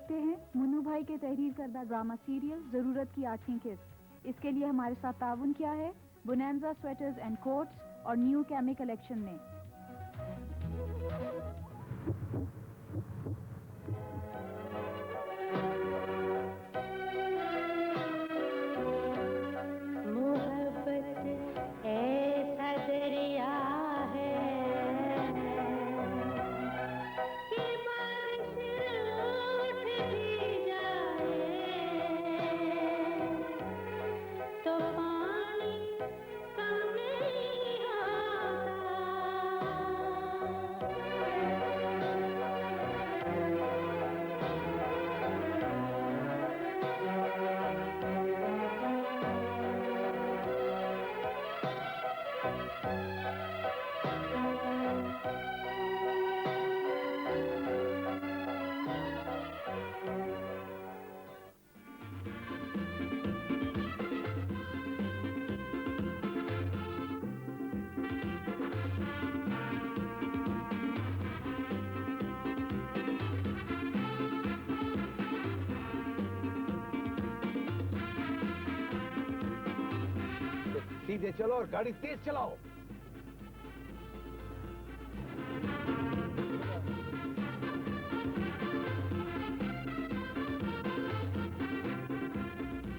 देखते हैं मुन्नू भाई के तहरीर करदा ड्रामा सीरियल जरूरत की 8वीं किस्त। इसके लिए हमारे साथ ताउन किया है बोनेंजा स्वेटर्स एंड कोट्स और न्यू कैमी कलेक्शन ने। सीधे चलो और गाड़ी तेज चलाओ।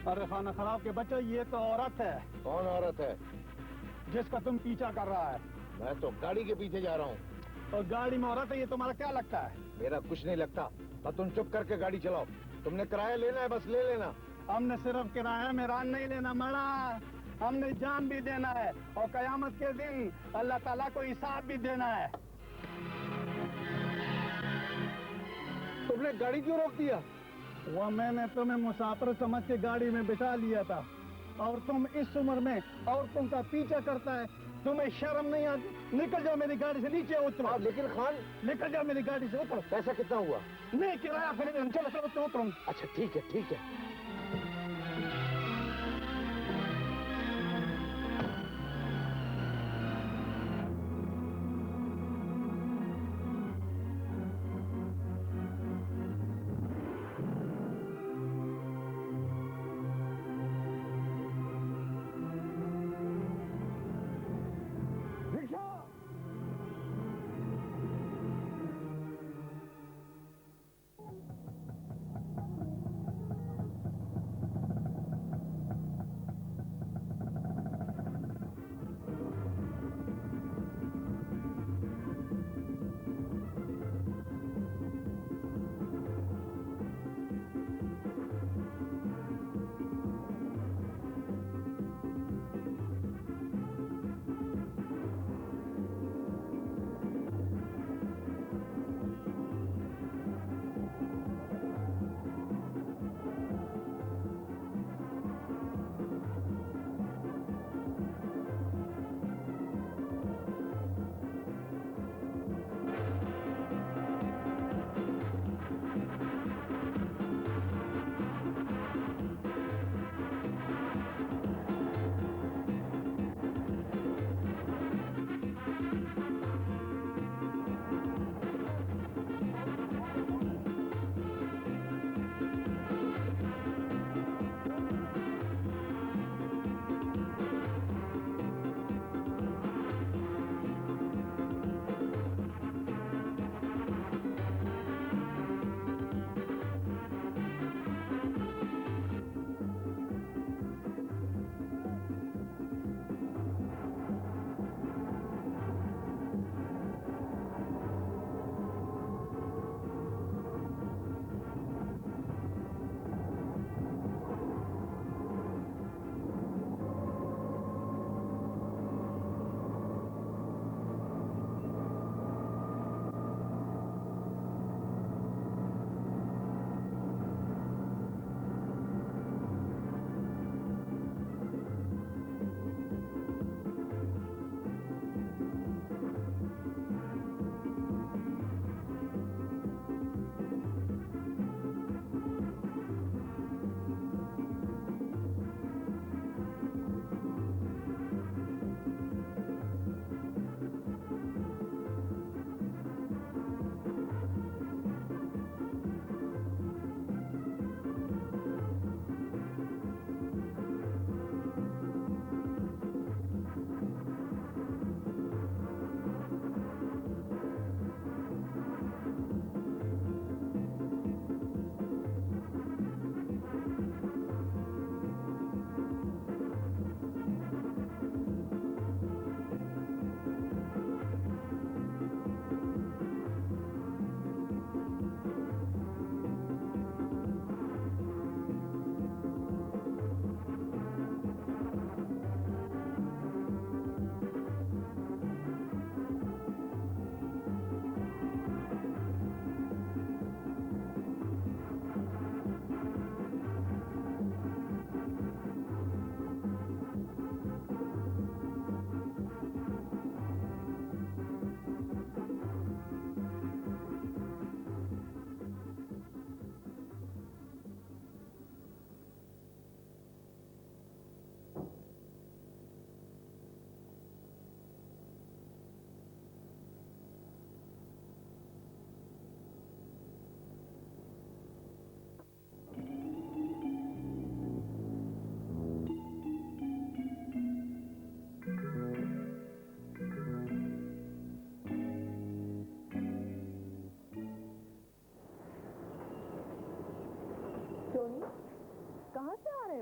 अरे खाना खराब के बच्चों, ये तो औरत है। कौन औरत है? जिसका तुम पीछा कर रहा है। मैं तो गाड़ी के पीछे जा रहा हूँ। और गाड़ी में औरत है, ये तुम्हारा क्या लगता है? मेरा कुछ नहीं लगता। बस तुम चुप करके गाड़ी चलाओ। तुमने किराया लेना है, बस ले लेना। हमने सिर्फ किराया में रान नहीं लेना मड़ा, हमने जान भी देना है और कयामत के दिन अल्लाह ताला को हिसाब भी देना है। तुमने गाड़ी क्यों रोक दिया? वो मैंने तुम्हें मुसाफिर समझ के गाड़ी में बिठा लिया था और तुम इस उम्र में औरतों का पीछा करता है। तुम्हें शर्म नहीं आती? निकल जाओ मेरी गाड़ी से, नीचे उतरो। लेकिन खान, निकल जाओ मेरी गाड़ी से, उतरो। पैसा कितना हुआ? नहीं, किराया फिर चलो चलो उतरो। अच्छा ठीक है, ठीक है।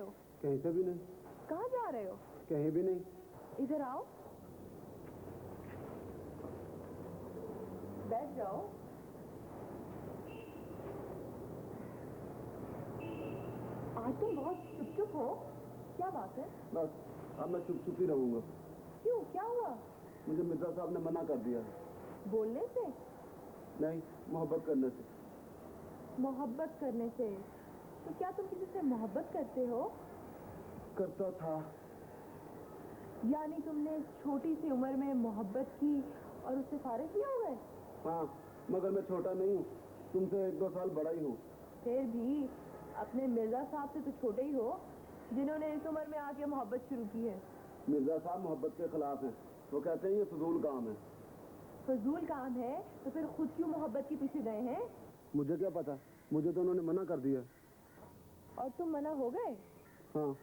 हो? कहीं से भी नहीं। कहाँ जा रहे हो? कहीं भी नहीं। इधर आओ, बैठ जाओ। आज तुम बहुत चुप हो, क्या बात है? बस अब मैं चुप चुप ही रहूंगा। क्यों, क्या हुआ? मुझे मिर्जा साहब ने मना कर दिया। बोलने से? नहीं, मोहब्बत करने से। मोहब्बत करने से? तो क्या तुम किसी से मोहब्बत करते हो? करता था। यानी तुमने छोटी सी उम्र में मोहब्बत की और उससे फारिग भी हो गए? हाँ, मगर मैं छोटा नहीं हूँ, तुमसे 1-2 साल बड़ा ही हूँ। फिर भी अपने मिर्जा साहब से तो छोटे ही हो, जिन्होंने इस उम्र में आके मोहब्बत शुरू की है। मिर्जा साहब मोहब्बत के खिलाफ हैं। वो कहते हैं ये फजूल काम है। फजूल काम है तो फिर खुद क्यों मोहब्बत के पीछे गए हैं? मुझे क्या पता, मुझे तो उन्होंने मना कर दिया। और तुम मना हो गए? हाँ।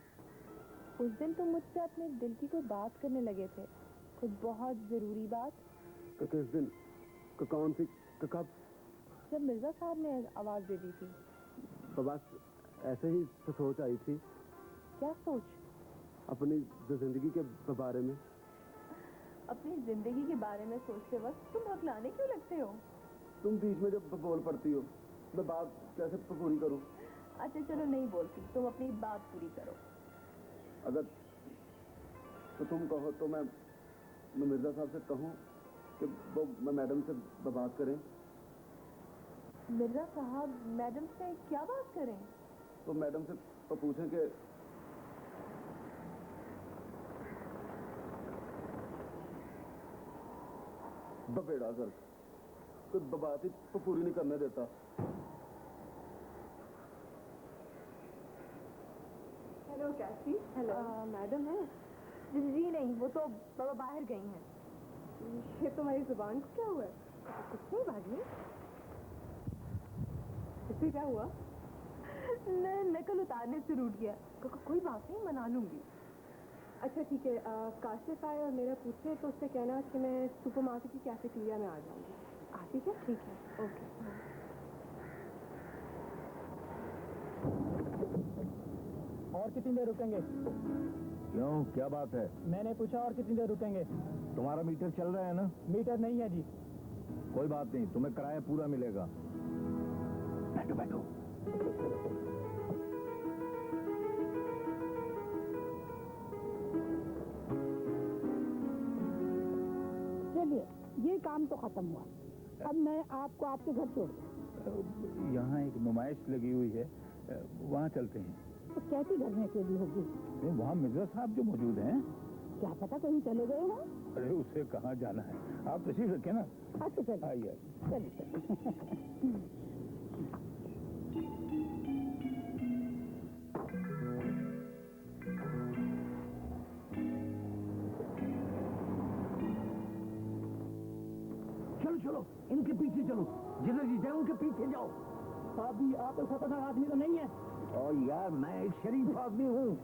उस दिन तुम मुझसे अपने दिल की कोई बात करने लगे थे, कुछ बहुत जरूरी बात। तो किस दिन? तो कौन सी? तो कब? जब मिर्जा साहब ने आवाज दे दी थी। तो बस ऐसे ही तो सोच आई थी। क्या सोच? अपनी जिंदगी के बारे में। अपनी जिंदगी के बारे में सोचते वक्त तुम हकलाने क्यों लगते हो? तुम बीच में जब बोल पड़ती हो, मैं बात कैसे पूरी करूं? अच्छा चलो, नहीं बोलती, तुम अपनी बात पूरी करो। अगर तो तुम कहो तो मैं मिर्जा साहब से कहूं कि वो मैं मैडम से बात करें। मिर्जा साहब मैडम से क्या बात करें? तो मैडम से तो पूछें कि बबेड़ा कर तो बात ही तो पूरी नहीं करने देता। हेलो कैसी? हेलो मैडम है? जी नहीं, वो तो बाबा बाहर गई हैं। ये तुम्हारी जुबान को क्या हुआ है? कुछ नहीं भाभी। इससे क्या हुआ? नकल उतारने से रूठ गया। कोई बात नहीं, मना लूंगी। अच्छा ठीक है, काशिफ आए और मेरा पूछे तो उससे कहना कि मैं सुपरमार्केट की कैफेटेरिया में आ जाऊंगी। ठीक है? ठीक है, ओके। और कितनी देर रुकेंगे? क्यों, क्या बात है? मैंने पूछा और कितनी देर रुकेंगे? तुम्हारा मीटर चल रहा है ना? मीटर नहीं है जी। कोई बात नहीं, तुम्हें किराया पूरा मिलेगा। बैठो बैठो। चलिए, ये काम तो खत्म हुआ। अब मैं आपको आपके घर छोड़ दूं। यहाँ एक नुमाइश लगी हुई है, वहाँ चलते हैं। तो कैसी घर में अकेली होगी? नहीं, वहाँ मिर्जा साहब जो मौजूद हैं। क्या पता कहीं चले गए हो? अरे उसे कहाँ जाना है, आप तशरीफ रखें ना। अच्छा चलिए, आइए चलिए। चलो चलो, इनके पीछे चलो, जिधर जी जाए उनके पीछे जाओ। अभी आप कोई खतरनाक आदमी तो नहीं है? और यार, मैं एक शरीफ आदमी हूँ।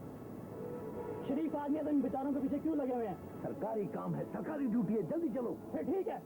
शरीफ आदमी है तो इन बेचारों के पीछे क्यों लगे हुए हैं? सरकारी काम है, सरकारी ड्यूटी है, जल्दी चलो। फिर ठीक है।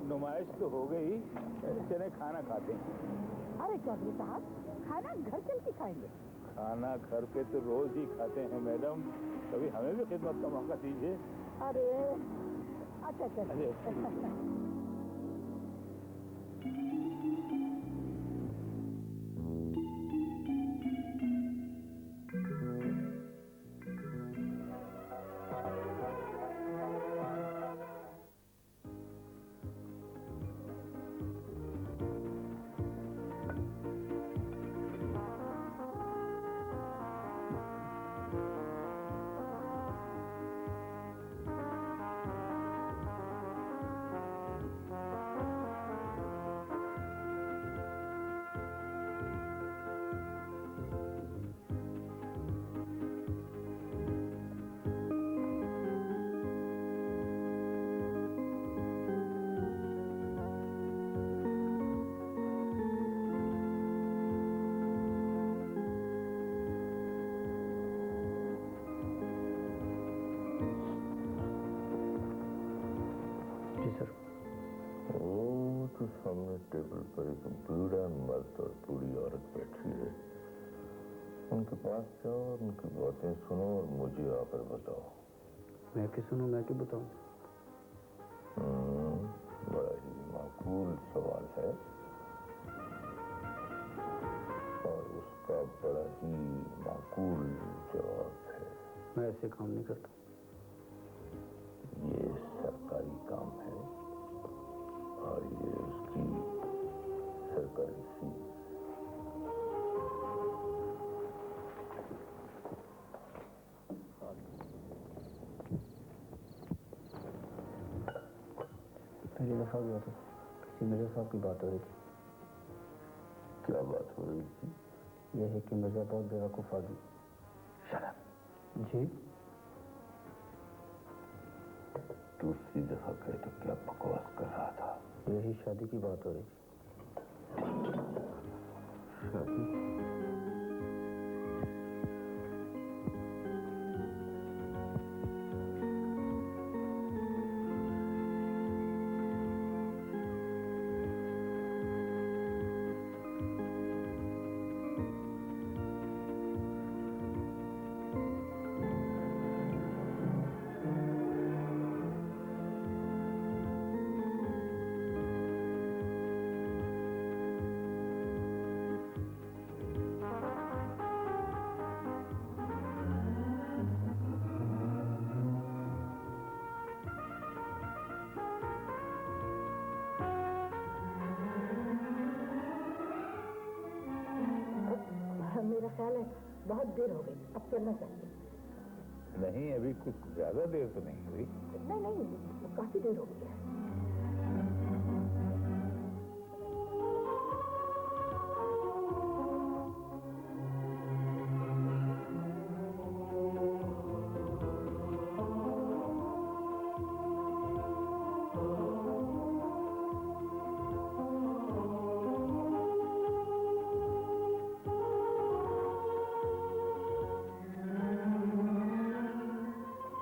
नुमाइश तो हो गई, चले खाना खाते हैं। अरे चौधरी साहब, खाना घर चल के खाएंगे। खाना घर पे तो रोज ही खाते हैं मैडम, कभी हमें भी खिदमत का मौका दीजिए। अरे अच्छा चलिए। टेबल पर एक बूढ़ा मर्द और बूढ़ी औरत बैठी है। उनके पास जाओ और उनकी बातें सुनो और मुझे आकर बताओ। मैं क्यों सुनूं, मैं क्यों बताऊं? बड़ा ही माकूल सवाल है और उसका बड़ा ही माकूल जवाब है। मैं ऐसे काम नहीं करता। ये सरकारी काम है और ये उसकी सरकारी फीस। पहली दफा गया था, किसी मिर्जा साहब की बात हो रही थी। क्या बात हो रही थी? यह है कि मिर्जा बहुत बेवकूफ आदमी। जी? दूसरी दफा गए तो क्या बकवास कर रहा था? यही शादी की बात हो रही थी। शादी? मेरा ख्याल है बहुत देर हो गई, अब चलना चाहिए। नहीं, अभी कुछ ज्यादा देर तो नहीं हुई। नहीं नहीं, काफी देर हो गई है।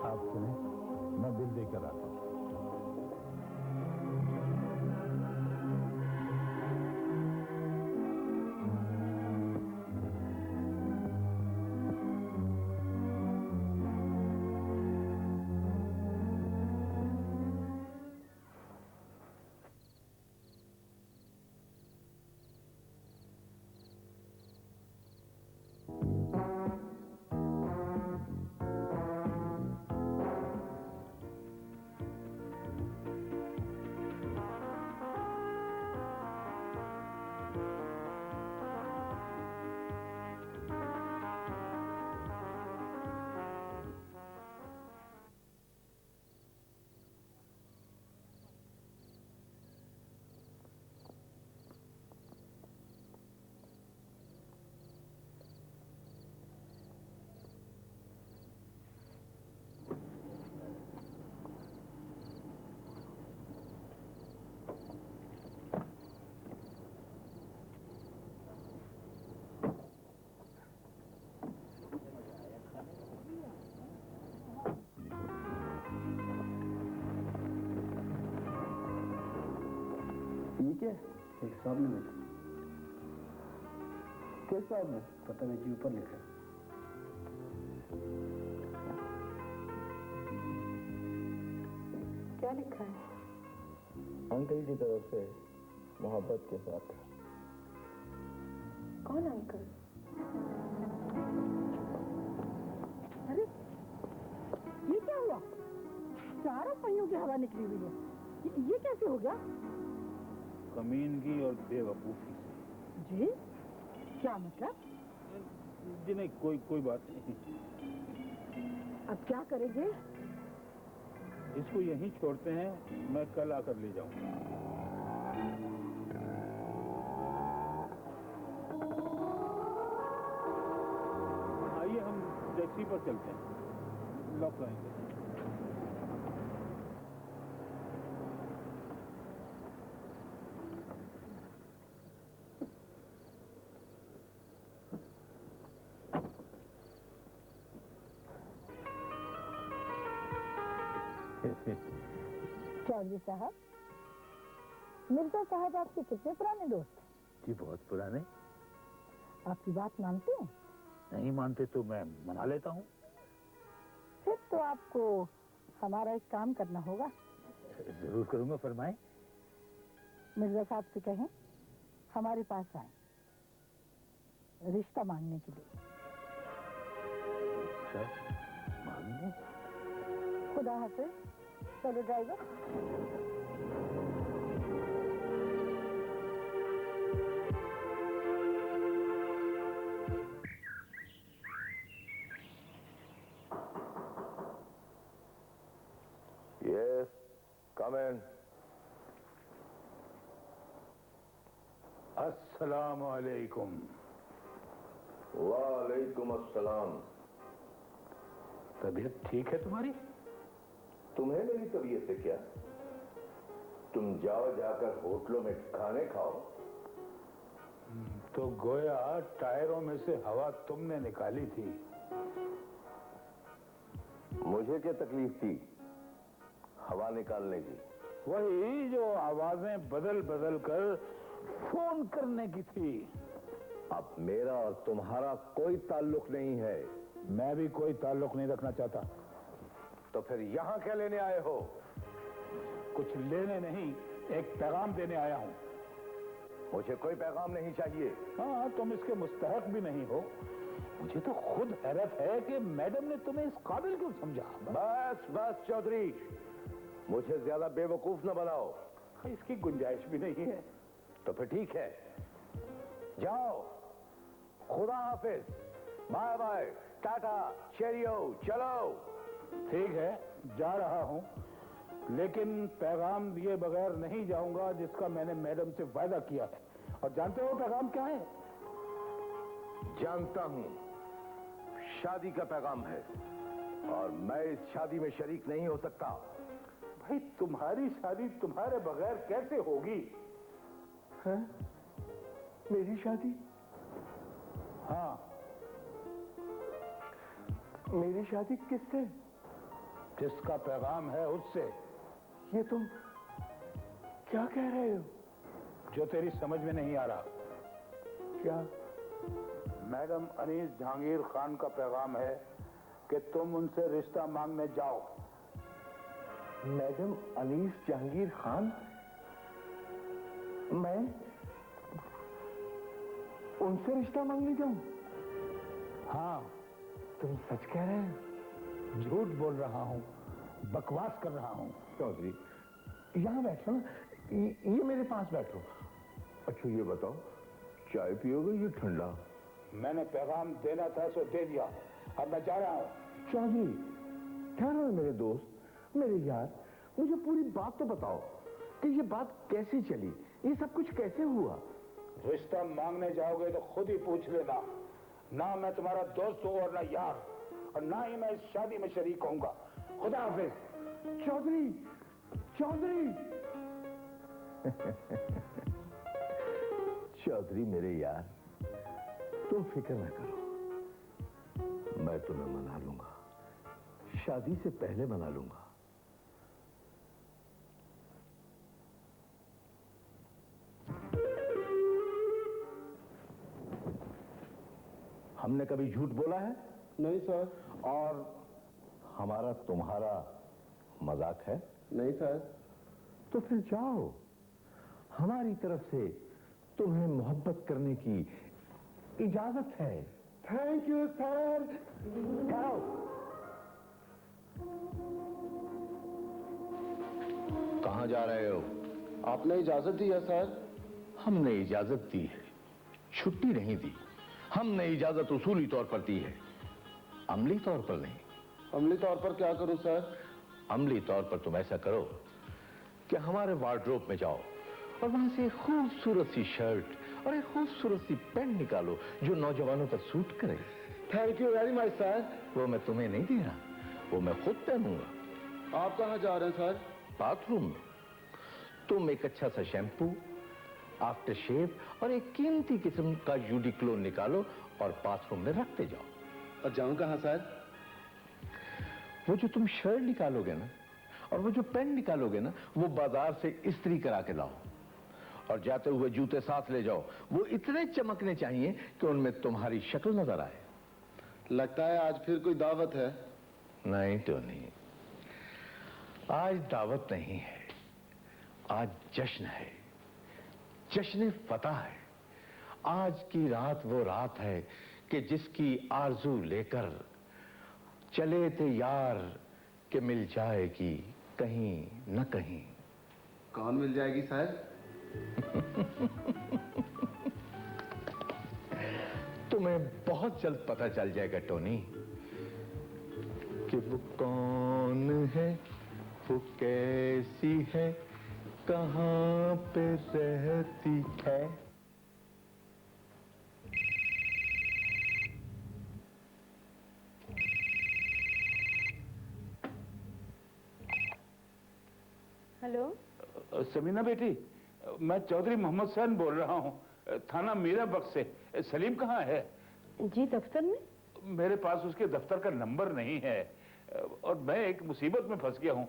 आप सुने, मैं बिल देकर आता हूँ। ये क्या? एक साहब ने भेजा। किस साहब ने? पता नहीं जी, ऊपर लिखा है। क्या लिखा है? अंकल की तरफ से मोहब्बत के साथ। कौन अंकल? अरे ये क्या हुआ? चारों पहियों की हवा निकली हुई है। ये कैसे हो गया? कमीनगी और बेवकूफी। जी क्या मतलब? जी नहीं, कोई बात नहीं। अब क्या करेंगे? इसको यहीं छोड़ते हैं, मैं कल आकर ले जाऊंगा। आइए हम टैक्सी पर चलते हैं, लौट आएंगे। चौधरी साहब, मिर्जा साहब आपके कितने पुराने दोस्त हैं? जी बहुत पुराने। आपकी बात मानते हैं? नहीं मानते तो मैं मना लेता हूँ। फिर तो आपको हमारा एक काम करना होगा। जरूर करूंगा, फरमाएं। मिर्जा साहब से कहें हमारे पास आए रिश्ता मांगने के लिए। सर, मांगने? खुदा हाफिज। चलो ड्राइवर। Yes, come in. अस्सलाम वालेकुम। वालेकुम अस्सलाम। तबीयत ठीक है तुम्हारी? तुम्हें मेरी तबीयत से क्या? तुम जाओ जाकर होटलों में खाने खाओ। तो गोया टायरों में से हवा तुमने निकाली थी। मुझे क्या तकलीफ थी हवा निकालने की? वही जो आवाजें बदल बदल कर फोन करने की थी। अब मेरा और तुम्हारा कोई ताल्लुक नहीं है। मैं भी कोई ताल्लुक नहीं रखना चाहता। तो फिर यहां क्या लेने आए हो? कुछ लेने नहीं, एक पैगाम देने आया हूं। मुझे कोई पैगाम नहीं चाहिए। हाँ, तुम इसके मुस्तहक भी नहीं हो। मुझे तो खुद हैरत है कि मैडम ने तुम्हें इस काबिल क्यों समझा। बस बस चौधरी, मुझे ज्यादा बेवकूफ न बनाओ। इसकी गुंजाइश भी नहीं है। तो फिर ठीक है, जाओ। खुदा हाफिज, बाय बाय, टाटा, चेरियो, चलो। ठीक है, जा रहा हूं, लेकिन पैगाम दिए बगैर नहीं जाऊंगा जिसका मैंने मैडम से वादा किया है। और जानते हो पैगाम क्या है? जानता हूं, शादी का पैगाम है और मैं इस शादी में शरीक नहीं हो सकता। भाई, तुम्हारी शादी तुम्हारे बगैर कैसे होगी? है? मेरी शादी? हाँ। मेरी शादी किससे? जिसका पैगाम है उससे। ये तुम क्या कह रहे हो? जो तेरी समझ में नहीं आ रहा। क्या? मैडम अनीस जहांगीर खान का पैगाम है कि तुम उनसे रिश्ता मांगने जाओ। मैडम अनीस जहांगीर खान? मैं उनसे रिश्ता मांगने जाऊं? हाँ। तुम सच कह रहे हैं? झूठ बोल रहा हूँ, बकवास कर रहा हूँ। चौधरी, यहाँ बैठो ना, ये मेरे पास बैठो। अच्छा ये बताओ, चाय पियोगे ये ठंडा? मैंने पैगाम देना था सो दे दिया, अब मैं जा रहा हूँ। चौधरी, ठहरो मेरे दोस्त, मेरे यार, मुझे पूरी बात तो बताओ कि ये बात कैसे चली, ये सब कुछ कैसे हुआ? रिश्ता मांगने जाओगे तो खुद ही पूछ लेना। ना मैं तुम्हारा दोस्त हूँ और ना यार, और ना ही मैं इस शादी में शरीक होऊंगा। खुदा हाफिज। चौधरी, चौधरी। चौधरी मेरे यार, तुम फिक्र न करो, मैं तुम्हें मना लूंगा, शादी से पहले मना लूंगा। हमने कभी झूठ बोला है? नहीं सर। और हमारा तुम्हारा मजाक है? नहीं सर। तो फिर जाओ, हमारी तरफ से तुम्हें मोहब्बत करने की इजाजत है। Thank you sir. जाओ। कहां जा रहे हो? आपने इजाजत दी है सर। हमने इजाजत दी है, छुट्टी नहीं दी। हमने इजाजत उसूली तौर पर दी है, अमली तौर पर नहीं। अमली तौर पर क्या करूं सर? अमली तौर पर तुम ऐसा करो कि हमारे वार्डरोब में जाओ और वहां से एक खूबसूरत सी शर्ट और एक खूबसूरत सी पैंट निकालो जो नौजवानों पर सूट करे। Thank you very much sir. वो मैं तुम्हें नहीं दे रहा, वो मैं खुद पहनूंगा। आप कहाँ जा रहे हैं सर? बाथरूम में। तुम एक अच्छा सा शैम्पू, आफ्टर शेव और एक कीमती किस्म का यूडिक्लोन निकालो और बाथरूम में रखते जाओ। और जाऊं कहाँ सर? वो जो तुम शर्ट निकालोगे ना और वो जो पैंट निकालोगे ना, वो बाजार से इस्त्री करा के लाओ। और जाते हुए जूते साथ ले जाओ। वो इतने चमकने चाहिए कि उनमें तुम्हारी शक्ल नजर आए। लगता है आज फिर कोई दावत है। नहीं टोनी, आज दावत नहीं है, आज जश्न है, जश्न फतह है। आज की रात वो रात है कि जिसकी आरजू लेकर चले थे यार कि मिल जाएगी कहीं न कहीं। कौन मिल जाएगी साहब? तुम्हें बहुत जल्द पता चल जाएगा टोनी कि वो कौन है, वो कैसी है, कहां पे रहती है। हेलो, समीना बेटी, मैं चौधरी मोहम्मद सैन बोल रहा हूँ, थाना मीराबख्श से। सलीम कहाँ है? जी दफ्तर में। मेरे पास उसके दफ्तर का नंबर नहीं है और मैं एक मुसीबत में फंस गया हूँ।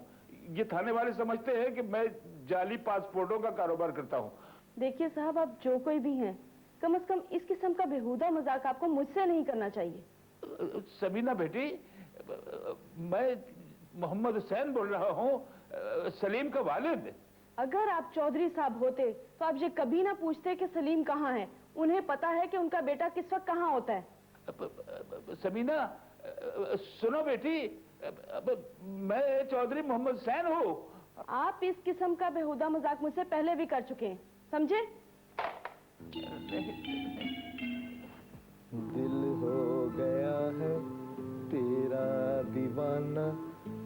ये थाने वाले समझते हैं कि मैं जाली पासपोर्टों का कारोबार करता हूँ। देखिए साहब, आप जो कोई भी हैं, कम से कम इस किस्म का बेहुदा मजाक आपको मुझसे नहीं करना चाहिए। समीना बेटी, मैं मोहम्मद हुसैन बोल रहा हूँ, सलीम का वालिद। अगर आप चौधरी साहब होते तो आप ये कभी ना पूछते कि सलीम कहाँ है। उन्हें पता है कि उनका बेटा किस वक्त कहाँ होता है। समीना, सुनो बेटी, मैं चौधरी मोहम्मद हुसैन हूँ। आप इस किस्म का बेहुदा मजाक मुझसे पहले भी कर चुके हैं, समझे? दिल हो गया है तेरा दीवाना,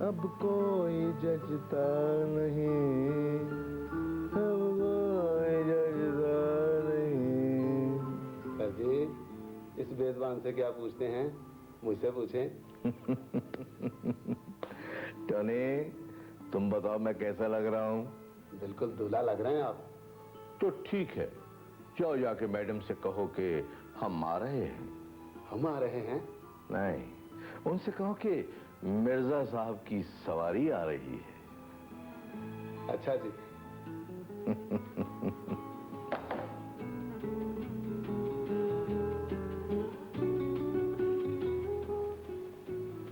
अब कोई जजता नहीं, अब कोई जजता नहीं। सर जी, इस बेज़बान से क्या पूछते हैं? मुझसे पूछें। टोनी, तुम बताओ मैं कैसा लग रहा हूँ? बिल्कुल दूल्हा लग रहे हैं आप। तो ठीक है, जाओ जाके मैडम से कहो कि हम आ रहे हैं। हम आ रहे हैं? नहीं, उनसे कहो कि मिर्जा साहब की सवारी आ रही है। अच्छा जी।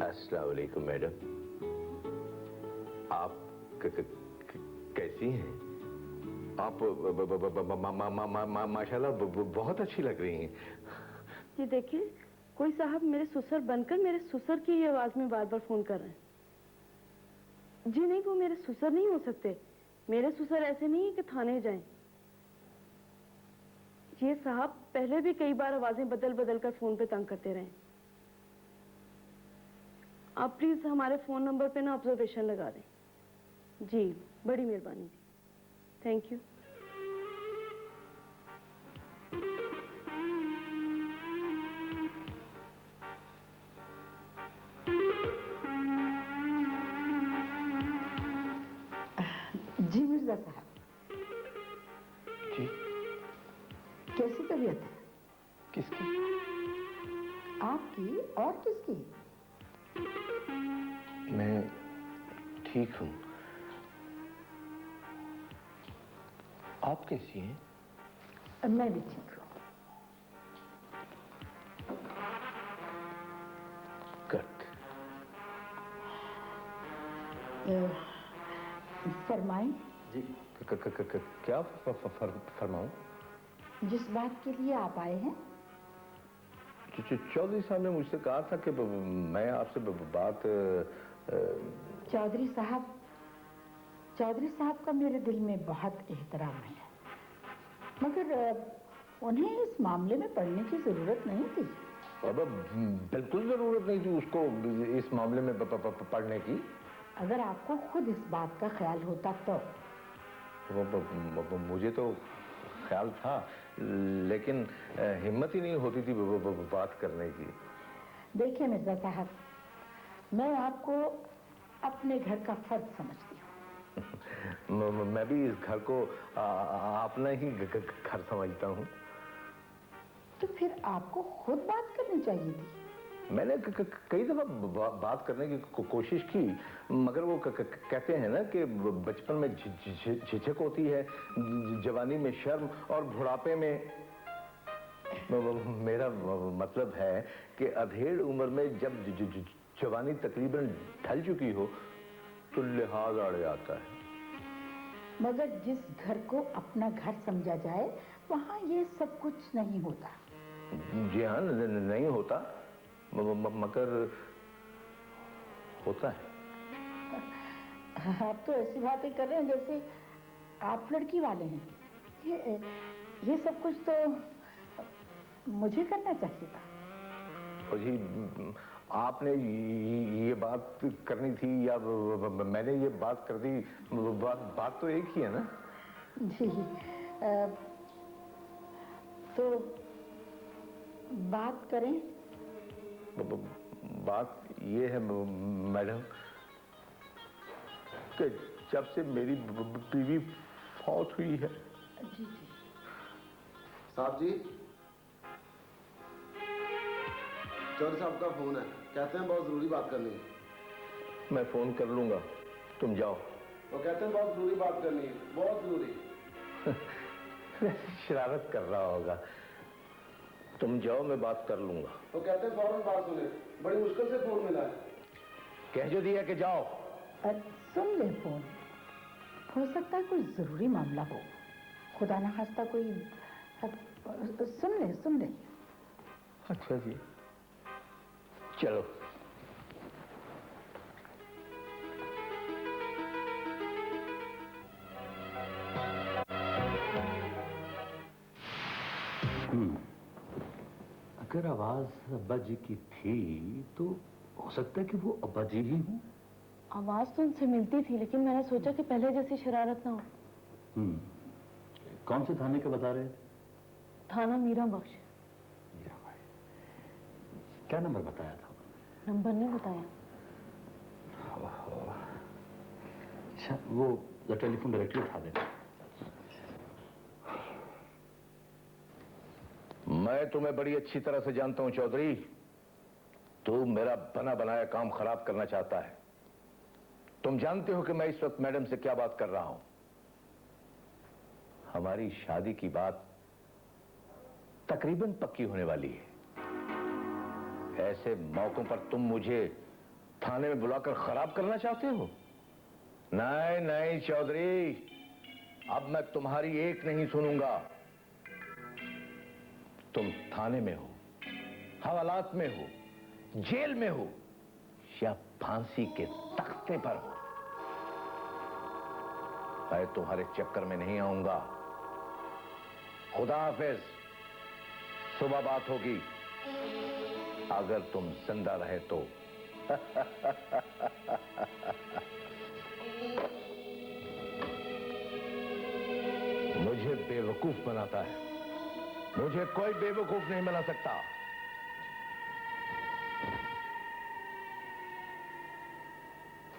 अस्सलाम वालेकुम मैडम, आप कैसी हैं? आप माशाल्लाह बहुत अच्छी लग रही हैं। जी देखिए, कोई साहब मेरे ससुर बनकर मेरे ससुर की ही आवाज में बार बार फोन कर रहे हैं। जी नहीं, वो मेरे ससुर नहीं हो सकते। मेरे ससुर ऐसे नहीं है कि थाने जाएं। ये साहब पहले भी कई बार आवाजें बदल बदल कर फोन पे तंग करते रहे। आप प्लीज हमारे फोन नंबर पे ना ऑब्जर्वेशन लगा दें। जी, बड़ी मेहरबानी जी, थैंक यू। जी मिर्जा साहब, जी, कैसी तबीयत है? किसकी? आपकी और किसकी? मैं ठीक हूँ। आप कैसी हैं? मैं भी ठीक हूँ। गुड। फरमाएं। जी, क्या फरमाऊं? जिस बात के लिए आप आए हैं। चौधरी साहब ने मुझसे कहा था कि मैं आपसे बात। चौधरी साहब का मेरे दिल में बहुत एहतराम है, मगर उन्हें इस मामले में पढ़ने की जरूरत नहीं थी। अब बिल्कुल जरूरत नहीं थी उसको इस मामले में पढ़ने की। अगर आपको खुद इस बात का ख्याल होता तो। मुझे तो ख्याल था, लेकिन हिम्मत ही नहीं होती थी बात करने की। देखिए मिर्जा साहब, मैं आपको अपने घर का फर्द समझती हूँ। मैं भी इस घर को अपना ही घर समझता हूँ। तो फिर आपको खुद बात करनी चाहिए थी। मैंने कई दफा बात करने की कोशिश की, मगर वो कहते हैं ना कि बचपन में झिझक होती है, जवानी में शर्म और बुढ़ापे में। मेरा मतलब है कि अधेड़ उम्र में जब जवानी तकरीबन ढल चुकी हो तो लिहाज अड़ जाता है। मगर जिस घर को अपना घर समझा जाए वहाँ ये सब कुछ नहीं होता। जी हाँ, नहीं होता, मगर होता है। आप तो ऐसी बातें कर रहे हैं जैसे आप लड़की वाले हैं। ये सब कुछ तो मुझे करना चाहिए था। और जी, आपने ये बात करनी थी या मैंने ये बात कर दी? बात तो एक ही है ना? जी, तो बात करें। बात ये है मैडम कि जब से मेरी बीवी फौत हुई है। जी जी। साहब जी, चौधरी साहब का फोन है, कहते हैं बहुत जरूरी बात करनी है। मैं फोन कर लूंगा, तुम जाओ। वो कहते हैं बहुत जरूरी बात करनी है, बहुत जरूरी। शरारत कर रहा होगा, तुम जाओ, मैं बात कर लूंगा। वो कहते हैं फौरन बात सुने, बड़ी मुश्किल से फोन मिला है। कह जो दिया कि जाओ। सुन ले फोन, हो सकता है कोई जरूरी मामला हो, खुदा ना खास्ता कोई। सुन ले। अच्छा जी, चलो। अगर आवाज अब्बा जी की थी तो हो सकता है कि वो अब्बा जी ही हूँ। आवाज तो उनसे मिलती थी, लेकिन मैंने सोचा कि पहले जैसी शरारत ना हो। कौन से थाने का बता रहे थे? थाना मीरा बख्श। क्या नंबर बताया था? नंबर नहीं बताया। अच्छा, वो टेलीफोन डायरेक्टली उठा देना। मैं तुम्हें बड़ी अच्छी तरह से जानता हूं चौधरी, तू मेरा बना बनाया काम खराब करना चाहता है। तुम जानते हो कि मैं इस वक्त मैडम से क्या बात कर रहा हूं। हमारी शादी की बात तकरीबन पक्की होने वाली है। ऐसे मौकों पर तुम मुझे थाने में बुलाकर खराब करना चाहते हो? नहीं नहीं चौधरी, अब मैं तुम्हारी एक नहीं सुनूंगा। तुम थाने में हो, हवालात में हो, जेल में हो या फांसी के तख्ते पर हो, मैं तुम्हारे चक्कर में नहीं आऊंगा। खुदा हाफिज, सुबह बात होगी, अगर तुम जिंदा रहे तो। मुझे बेवकूफ बनाता है, मुझे कोई बेवकूफ नहीं बना सकता।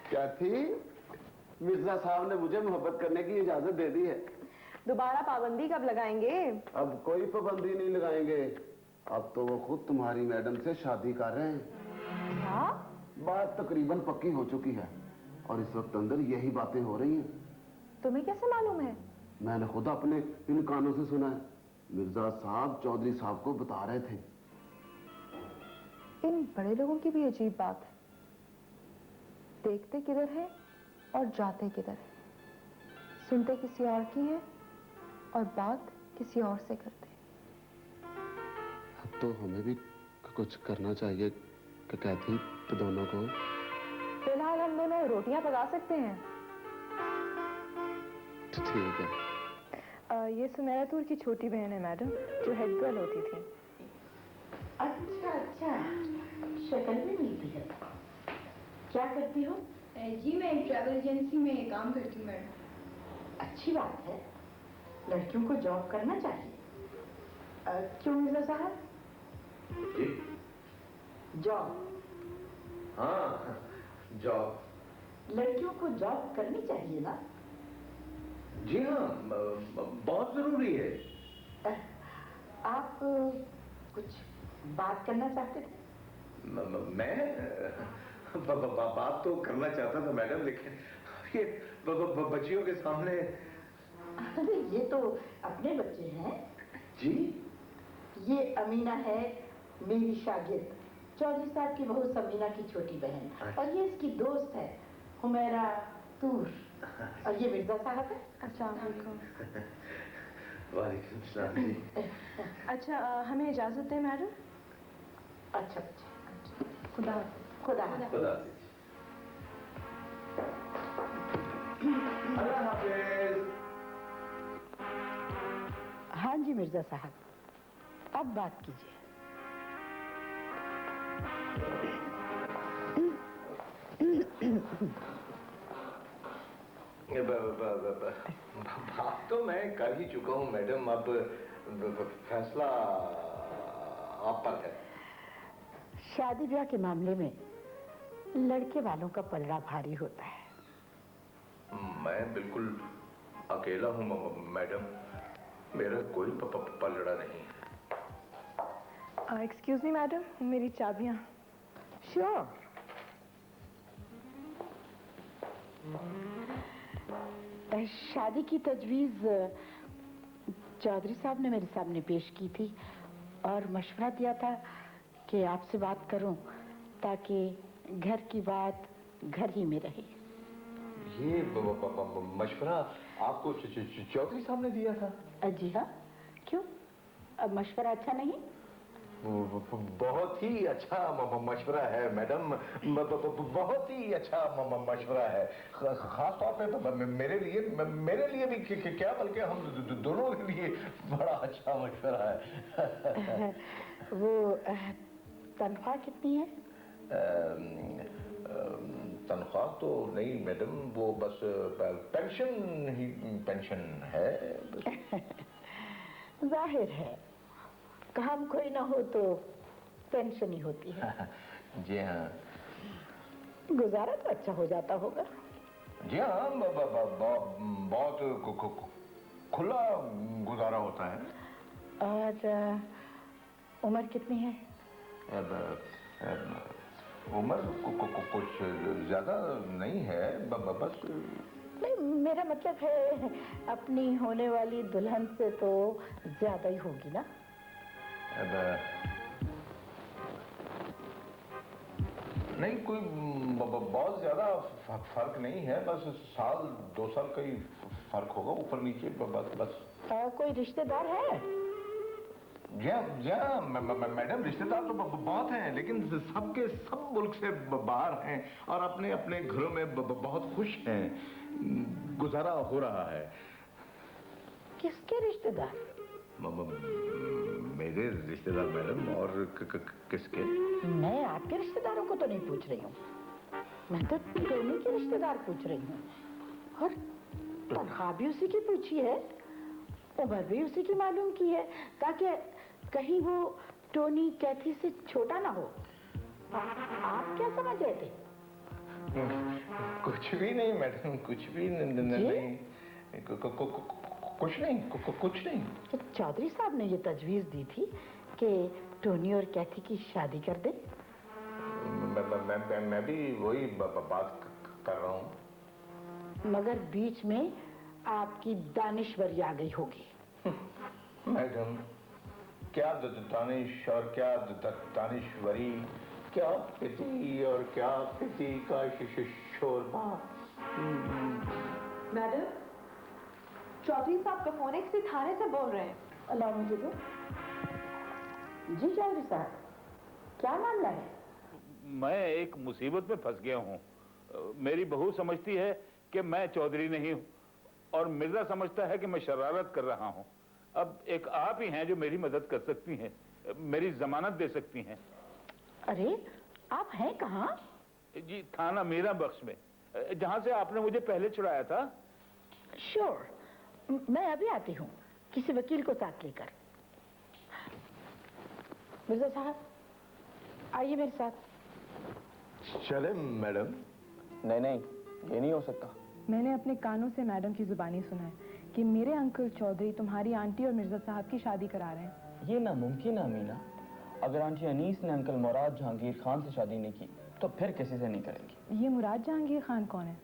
क्या थी? मिर्जा साहब ने मुझे मोहब्बत करने की इजाजत दे दी है। दोबारा पाबंदी कब लगाएंगे? अब कोई पाबंदी नहीं लगाएंगे, अब तो वो खुद तुम्हारी मैडम से शादी कर रहे हैं। क्या? बात तकरीबन पक्की हो चुकी है और इस वक्त अंदर यही बातें हो रही हैं। तुम्हें कैसे मालूम है? मैंने खुद अपने इन कानों से सुना है। मिर्जा साहब चौधरी साहब को बता रहे थे। इन बड़े लोगों की भी अजीब बात है, देखते किधर है और जाते किधर है, सुनते किसी और की है और बात किसी और से करते हैं। अब तो हमें भी कुछ करना चाहिए कहती तो दोनों को। फिलहाल हम दोनों रोटियां पका सकते हैं। तो ठीक है। ये सुनैरा तूर की छोटी बहन है मैडम, जो हेड गर्ल होती थी। अच्छा अच्छा, शक्ल में मिलती है। क्या करती हो? जी मैं ट्रैवल एजेंसी में काम करती हूँ मैडम। अच्छी बात है, लड़कियों को जॉब करना चाहिए। क्यों मिर्जा साहब? जॉब? हाँ, जॉब। लड़कियों को जॉब करनी चाहिए ना? जी हाँ, बहुत जरूरी है। आप कुछ बात करना चाहते थे? मैं बात तो करना चाहता था मैडम, लेकिन ये बच्चियों के सामने। अरे ये तो अपने बच्चे हैं जी? ये अमीना है, मेरी शागिर्द, चौधरी साहब की बहू समीना की छोटी बहन। और ये इसकी दोस्त है हुमैरा तूर। और ये मिर्जा साहब है। अस्सलाम वालेकुम। वालेकुम सलाम जी। अच्छा हमें इजाज़त है मैडम। अच्छा खुदा खुदा खुदा अल्लाह हाफिज। हाँ जी मिर्जा साहब, अब बात कीजिए। बात तो मैं कर ही चुका हूँ मैडम, अब फैसला आप पर है। शादी ब्याह के मामले में लड़के वालों का पलड़ा भारी होता है। मैं बिल्कुल अकेला हूँ मैडम, मेरा कोई पलड़ा नहीं है। एक्सक्यूज मी मैडम, मेरी चाबियाँ। श्योर। शादी की तजवीज़ चौधरी साहब ने मेरे सामने पेश की थी और मशवरा दिया था कि आपसे बात करूं ताकि घर की बात घर ही में रहे। ये मशवरा आपको चौधरी साहब ने दिया था? जी हाँ, क्यों? अब मशवरा अच्छा नहीं? बहुत ही अच्छा मशवरा है मैडम, बहुत ही अच्छा मशवरा है, खास तौर पे तो मेरे लिए भी क्या बल्कि हम दोनों के लिए बड़ा अच्छा मशवरा है। वो तनख्वाह कितनी है? तनख्वाह तो नहीं मैडम, वो बस पेंशन ही पेंशन है। जाहिर है काम कोई ना हो तो पेंशन ही होती है। जी हाँ। गुजारा तो अच्छा हो जाता होगा। जी हाँ, बहुत खुला गुजारा होता है। और उम्र कितनी है? उम्र कुछ ज्यादा नहीं है, बस। नहीं, मेरा मतलब है अपनी होने वाली दुल्हन से तो ज्यादा ही होगी ना? नहीं, कोई बहुत ज्यादा फर्क नहीं है, बस साल 2 साल का ही फर्क होगा, ऊपर नीचे बस। कोई रिश्तेदार है? जी मैडम, रिश्तेदार तो बहुत हैं, लेकिन सबके सब मुल्क से बाहर हैं और अपने अपने घरों में बहुत खुश हैं, गुजारा हो रहा है। किसके रिश्तेदार? मेरे रिश्तेदार मैडम, और किसके? मैं आपके रिश्तेदारों को तो नहीं पूछ रही हूँ, मैं तो टोनी के रिश्तेदार पूछ रही हूँ। और तनख्वाह भी उसी की पूछी है, उम्र भी उसी की मालूम की है, ताकि कहीं वो टोनी कैथी से छोटा ना हो। आप क्या समझ रहे थे? कुछ भी नहीं मैडम, कुछ भी नहीं, कुछ नहीं। तो चौधरी साहब ने ये तजवीज़ दी थी कि टोनी और कैथी की शादी कर दे। मैं भी वही बात कर रहा हूँ, मगर बीच में आपकी दानिश्वरी आ गई होगी। मैडम, क्या दानिश और क्या दानिश्वरी, क्या पिती और क्या पिती का शोरबा। मैडम, चौधरी साहब का फोन एक से थाने से बोल रहे हैं। अल्लाह मुझे दो। जी चौधरी साहब, क्या मामला है? मैं एक मुसीबत में फंस गया हूँ। मेरी बहू समझती है कि मैं चौधरी नहीं हूँ और मिर्जा समझता है कि मैं शरारत कर रहा हूँ। अब एक आप ही हैं जो मेरी मदद कर सकती हैं, मेरी जमानत दे सकती हैं। अरे आप हैं कहाँ? जी, थाना मीरा बख्श में, जहाँ से आपने मुझे पहले छुड़ाया था। श्योर, मैं अभी आती हूँ किसी वकील को साथ लेकर। मिर्जा साहब आइए मेरे साथ। चले मैडम। नहीं, ये नहीं हो सकता। मैंने अपने कानों से मैडम की जुबानी सुना है कि मेरे अंकल चौधरी तुम्हारी आंटी और मिर्जा साहब की शादी करा रहे हैं। ये नामुमकिन है अमीना। अगर आंटी अनीस ने अंकल मुराद जहांगीर खान से शादी नहीं की तो फिर किसी से नहीं करेंगी। ये मुराद जहांगीर खान कौन है?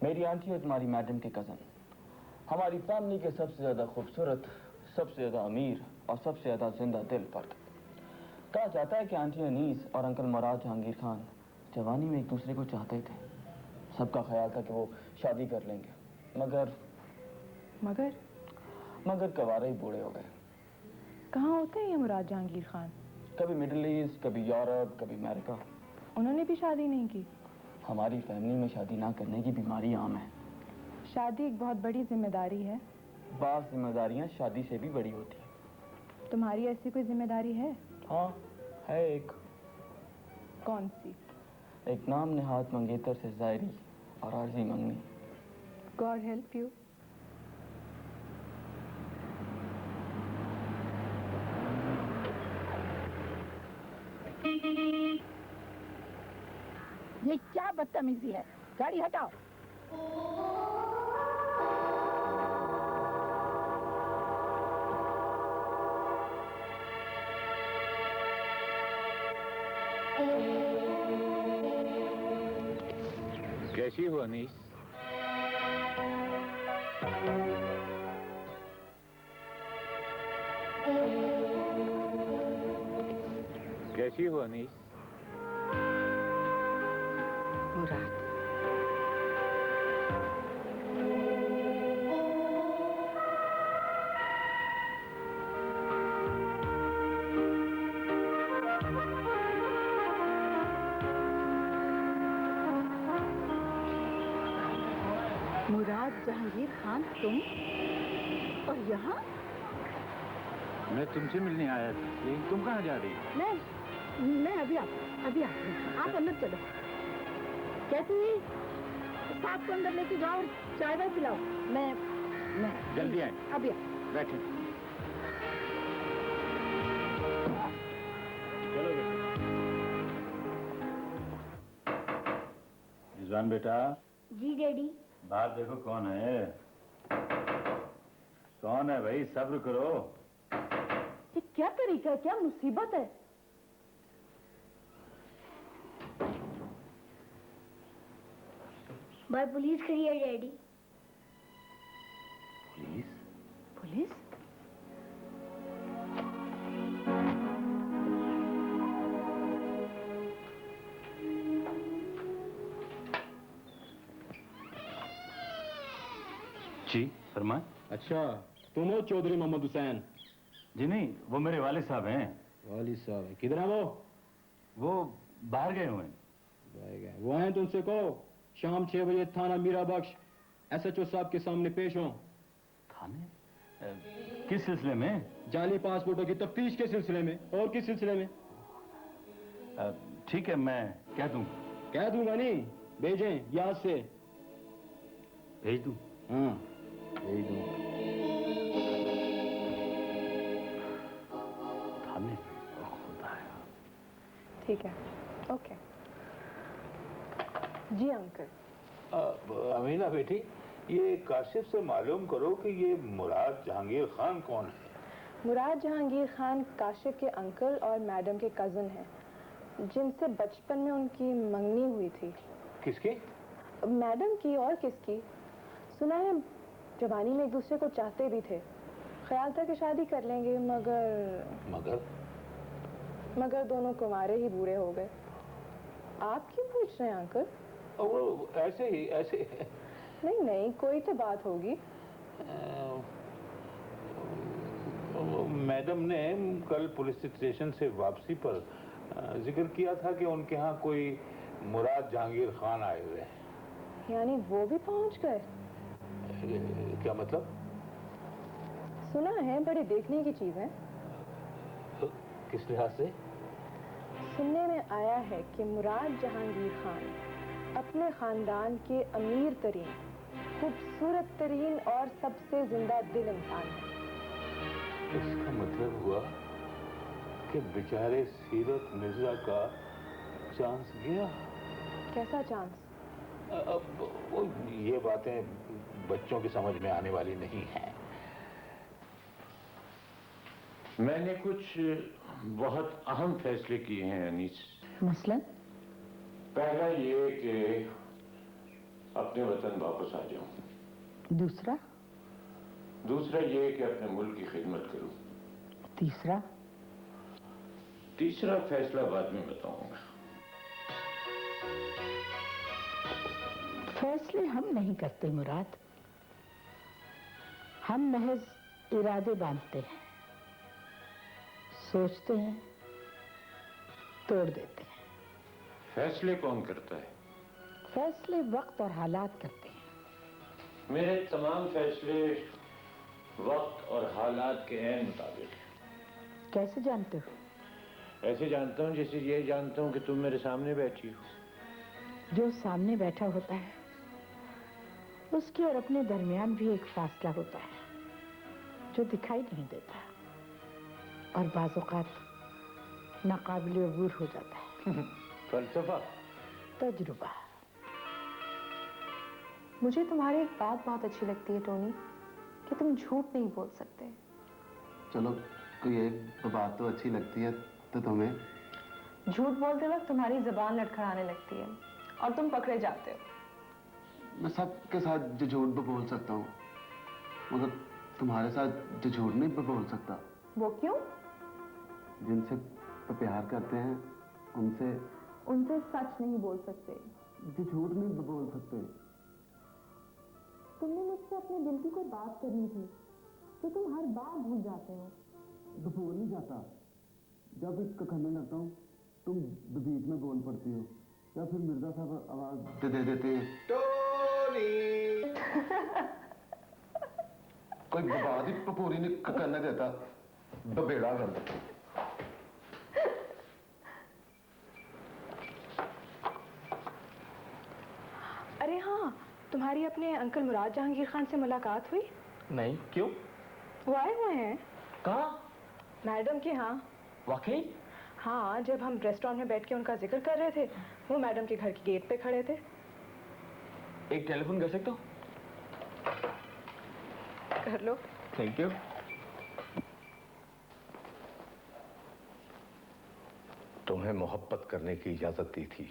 मेरी आंटी है तुम्हारी मैडम के कज़न, हमारी फैमिली के सबसे ज़्यादा खूबसूरत, सबसे ज़्यादा अमीर और सबसे ज़्यादा जिंदा दिल फर्द। कहा जाता है कि आंटी अनीस और अंकल मुराद जहांगीर खान जवानी में एक दूसरे को चाहते थे। सबका ख्याल था कि वो शादी कर लेंगे, मगर मगर मगर कवारे ही बूढ़े हो गए। कहाँ होते हैं ये मुराद जहांगीर खान? कभी मिडिल ईस्ट, कभी यूरोप, कभी अमेरिका। उन्होंने भी शादी नहीं की? हमारी फैमिली में शादी ना करने की बीमारी आम है। शादी एक बहुत बड़ी जिम्मेदारी है। बात जिम्मेदारियां शादी से भी बड़ी होती हैं। तुम्हारी ऐसी कोई जिम्मेदारी है? हाँ है एक। कौन सी? एक नाम नेहात मंगेतर से जायरी और आरजी मंगनी। God help you. ये क्या बदतमीजी है? गाड़ी हटाओ। कैसी हो अनीस? कैसी हो अनीस? मुराद, मुराद जहांगीर खान तुम, और यहाँ? मैं तुमसे मिलने आया था, लेकिन तुम कहाँ जा रही हो? मैं अभी आती हूँ। आप अंदर चलो। कहती साहब को अंदर लेके जाओ और चाय वाय पिलाओ। मैं जल्दी आए। अभी बैठे। चलो रिजवान बेटा। जी डैडी। बाहर देखो कौन है। कौन है भाई? सब्र करो। ये क्या तरीका है? क्या मुसीबत है? बाहर पुलिस खड़ी है डैडी। पुलिस? पुलिस? जी फरमाएं। अच्छा, तुम हो चौधरी मोहम्मद हुसैन? जी नहीं, वो मेरे वालिद साहब हैं। वालिद साहब हैं? किधर है वो बाहर गए हुए हैं। बाहर गए। वो हैं तो उनसे कहो शाम 6 बजे थाना मीरा बख्श SHO साहब के सामने पेश हो। थाने? किस सिलसिले में? जाली पासपोर्टों की तफ्तीश के सिलसिले में। और किस सिलसिले में? ठीक है, मैं कह दूंगा नहीं, भेजें याद से। भेज दूं? हाँ भेज दूंगा। थाने? खुदाया। ठीक है, ओके। जी अंकल। अमीना बेटी, ये काशिफ से मालूम करो कि ये मुराद जहांगीर खान कौन है। मुराद जहांगीर खान काशिफ के अंकल और मैडम के कज़न हैं, जिनसे बचपन में उनकी मंगनी हुई थी। किसकी? मैडम की। और किसकी? सुना है जवानी में एक दूसरे को चाहते भी थे। ख्याल था कि शादी कर लेंगे, मगर दोनों कुंवारे ही बूढ़े हो गए। आप क्यों पूछ रहे हैं अंकल? वो ऐसे ही। नहीं, कोई तो बात होगी। मैडम ने कल पुलिस स्टेशन से वापसी पर जिक्र किया था कि उनके यहाँ कोई मुराद जहांगीर खान आए हुए हैं। यानी वो भी पहुंच गए? क्या मतलब? सुना है बड़ी देखने की चीज है। किस लिहाज से? सुनने में आया है कि मुराद जहांगीर खान अपने खानदान के अमीर तरीन, खूबसूरत तरीन और सबसे जिंदा दिल इंसान है। इसका मतलब हुआ कि बेचारे सीरत मिर्जा का चांस गया। कैसा चांस? ये बातें बच्चों की समझ में आने वाली नहीं हैं। मैंने कुछ बहुत अहम फैसले किए हैं अनीस। मसलन? पहला ये कि अपने वतन वापस आ जाऊं। दूसरा? दूसरा ये कि अपने मुल्क की खिदमत करूं। तीसरा? तीसरा फैसला बाद में बताऊंगा। फैसले हम नहीं करते मुराद, हम महज इरादे बांधते हैं, सोचते हैं, तोड़ देते हैं। फैसले कौन करता है? फैसले वक्त और हालात करते हैं। मेरे तमाम फैसले वक्त और हालात के ऐन मुताबिक हैं। कैसे जानते हो? ऐसे जानता हूं जैसे ये जानता हूं कि तुम मेरे सामने बैठी हो। जो सामने बैठा होता है उसके और अपने दरमियान भी एक फासला होता है जो दिखाई नहीं देता और बाज़ औक़ात नाक़ाबिल अबूर हो जाता है। फलसफा? तजुर्बा। मुझे तुम्हारी एक बात बहुत अच्छी लगती है टोनी, कि तुम झूठ नहीं बोल सकते। चलो कोई एक बात तो अच्छी लगती है तो तुम्हें? झूठ बोलते वक्त तुम्हारी जबान लड़खड़ाने लगती है और तुम पकड़े जाते हो। मैं सबके साथ जो झूठ बोल सकता हूँ, मगर तुम्हारे साथ जो झूठ नहीं बोल सकता। वो क्यों? जिनसे प्यार करते हैं उनसे सच नहीं बोल सकते, जो झूठ नहीं बोल सकते। तुमने मुझसे अपने दिल की कोई बात करनी थी तो तुम हर बार भूल जाते हो। भूल नहीं जाता, जब इसका करने लगता हूँ तुम बीच में बोल पड़ती हो या फिर मिर्जा साहब आवाज दे देते हैं, टोनी। कोई बात ही पूरी नहीं करने देता, बेड़ा कर देता। अरे हाँ, तुम्हारी अपने अंकल मुराद जहांगीर खान से मुलाकात हुई? नहीं, क्यों? वो आए हुए हैं। कहाँ? मैडम के यहाँ। वाकई? हाँ, जब हम रेस्टोरेंट में बैठ के उनका जिक्र कर रहे थे, वो मैडम के घर के गेट पे खड़े थे। एक टेलीफोन कर सकता हूँ? कर लो। Thank you. तुम्हें मोहब्बत करने की इजाजत दी थी,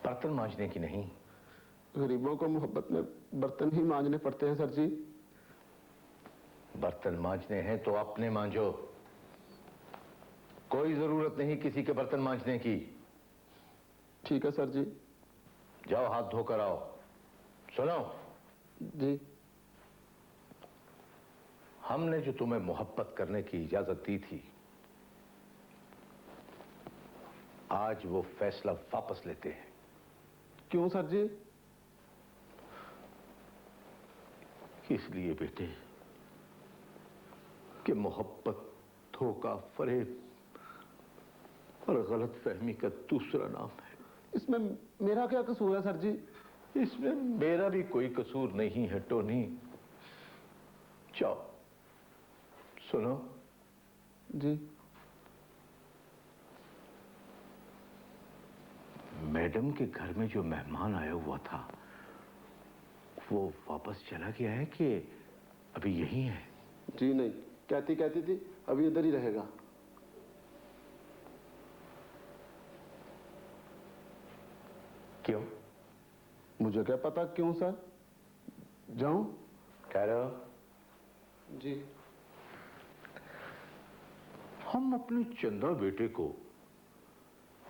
बर्तन मांजने की नहीं। गरीबों को मोहब्बत में बर्तन ही मांजने पड़ते हैं सर जी। बर्तन मांजने हैं तो अपने मांजो, कोई जरूरत नहीं किसी के बर्तन मांजने की। ठीक है सर जी। जाओ हाथ धोकर आओ। सुनो जी, हमने जो तुम्हें मोहब्बत करने की इजाजत दी थी, आज वो फैसला वापस लेते हैं। क्यों सर जी? इसलिए बेटे कि मोहब्बत धोखा, फरेब और गलत फहमी का दूसरा नाम है। इसमें मेरा क्या कसूर है सर जी? इसमें मेरा भी कोई कसूर नहीं है टोनी। जाओ। सुनो जी। मैडम के घर में जो मेहमान आया हुआ था वो वापस चला गया है कि अभी यहीं है? जी नहीं, कहती थी अभी इधर ही रहेगा। क्यों? मुझे क्या पता क्यों सर। जाऊं? कह रहे हो? जी। हम अपने चंदा बेटे को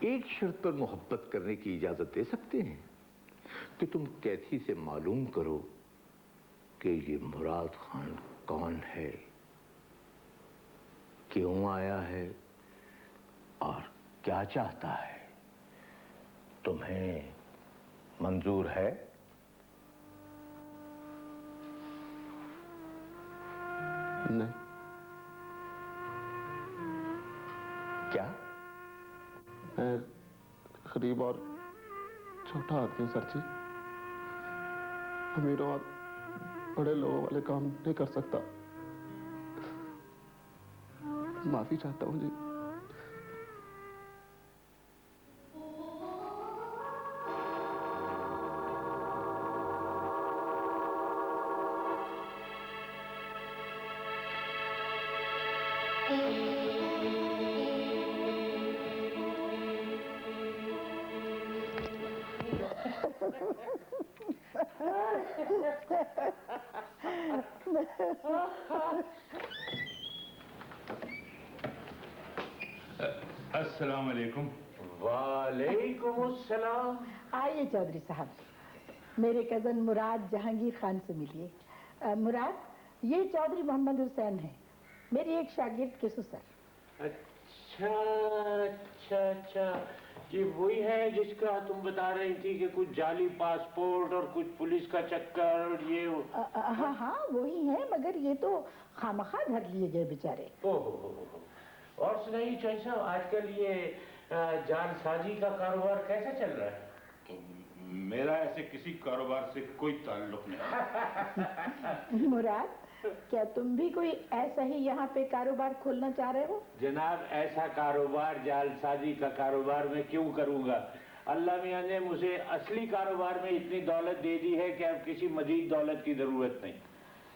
एक शर्त पर मोहब्बत करने की इजाजत दे सकते हैं कि तुम कैथी से मालूम करो कि ये मुराद खान कौन है, क्यों आया है और क्या चाहता है। तुम्हें मंजूर है? नहीं। क्या? मैं गरीब और छोटा आदमी हूं सर जी। अमीरों और बड़े लोगों वाले काम नहीं कर सकता। माफी चाहता हूं जी। अस्सलाम वालेकुम। वालेकुम अस्सलाम। आइए चौधरी साहब, मेरे कजन मुराद जहांगीर खान से मिलिए। मुराद, ये चौधरी मोहम्मद हुसैन है, मेरी एक शागिर्द के ससुर। अच्छा अच्छा अच्छा, ये वही है जिसका तुम बता रही थी कि कुछ जाली पासपोर्ट और कुछ पुलिस का चक्कर और ये हाँ हाँ वही है, मगर ये तो खामखा धर लिए गए बेचारे। ओहो, और सुनाइए चौधरी साहब, आजकल ये जालसाजी का कारोबार कैसा चल रहा है? मेरा ऐसे किसी कारोबार से कोई ताल्लुक नहीं। मुराद, क्या तुम भी कोई ऐसा ही यहाँ पे कारोबार खोलना चाह रहे हो? जनाब, ऐसा कारोबार, जालसाजी का कारोबार मैं क्यों करूँगा? अल्लाह मियाँ ने मुझे असली कारोबार में इतनी दौलत दे दी है कि अब किसी मजीद दौलत की जरूरत नहीं।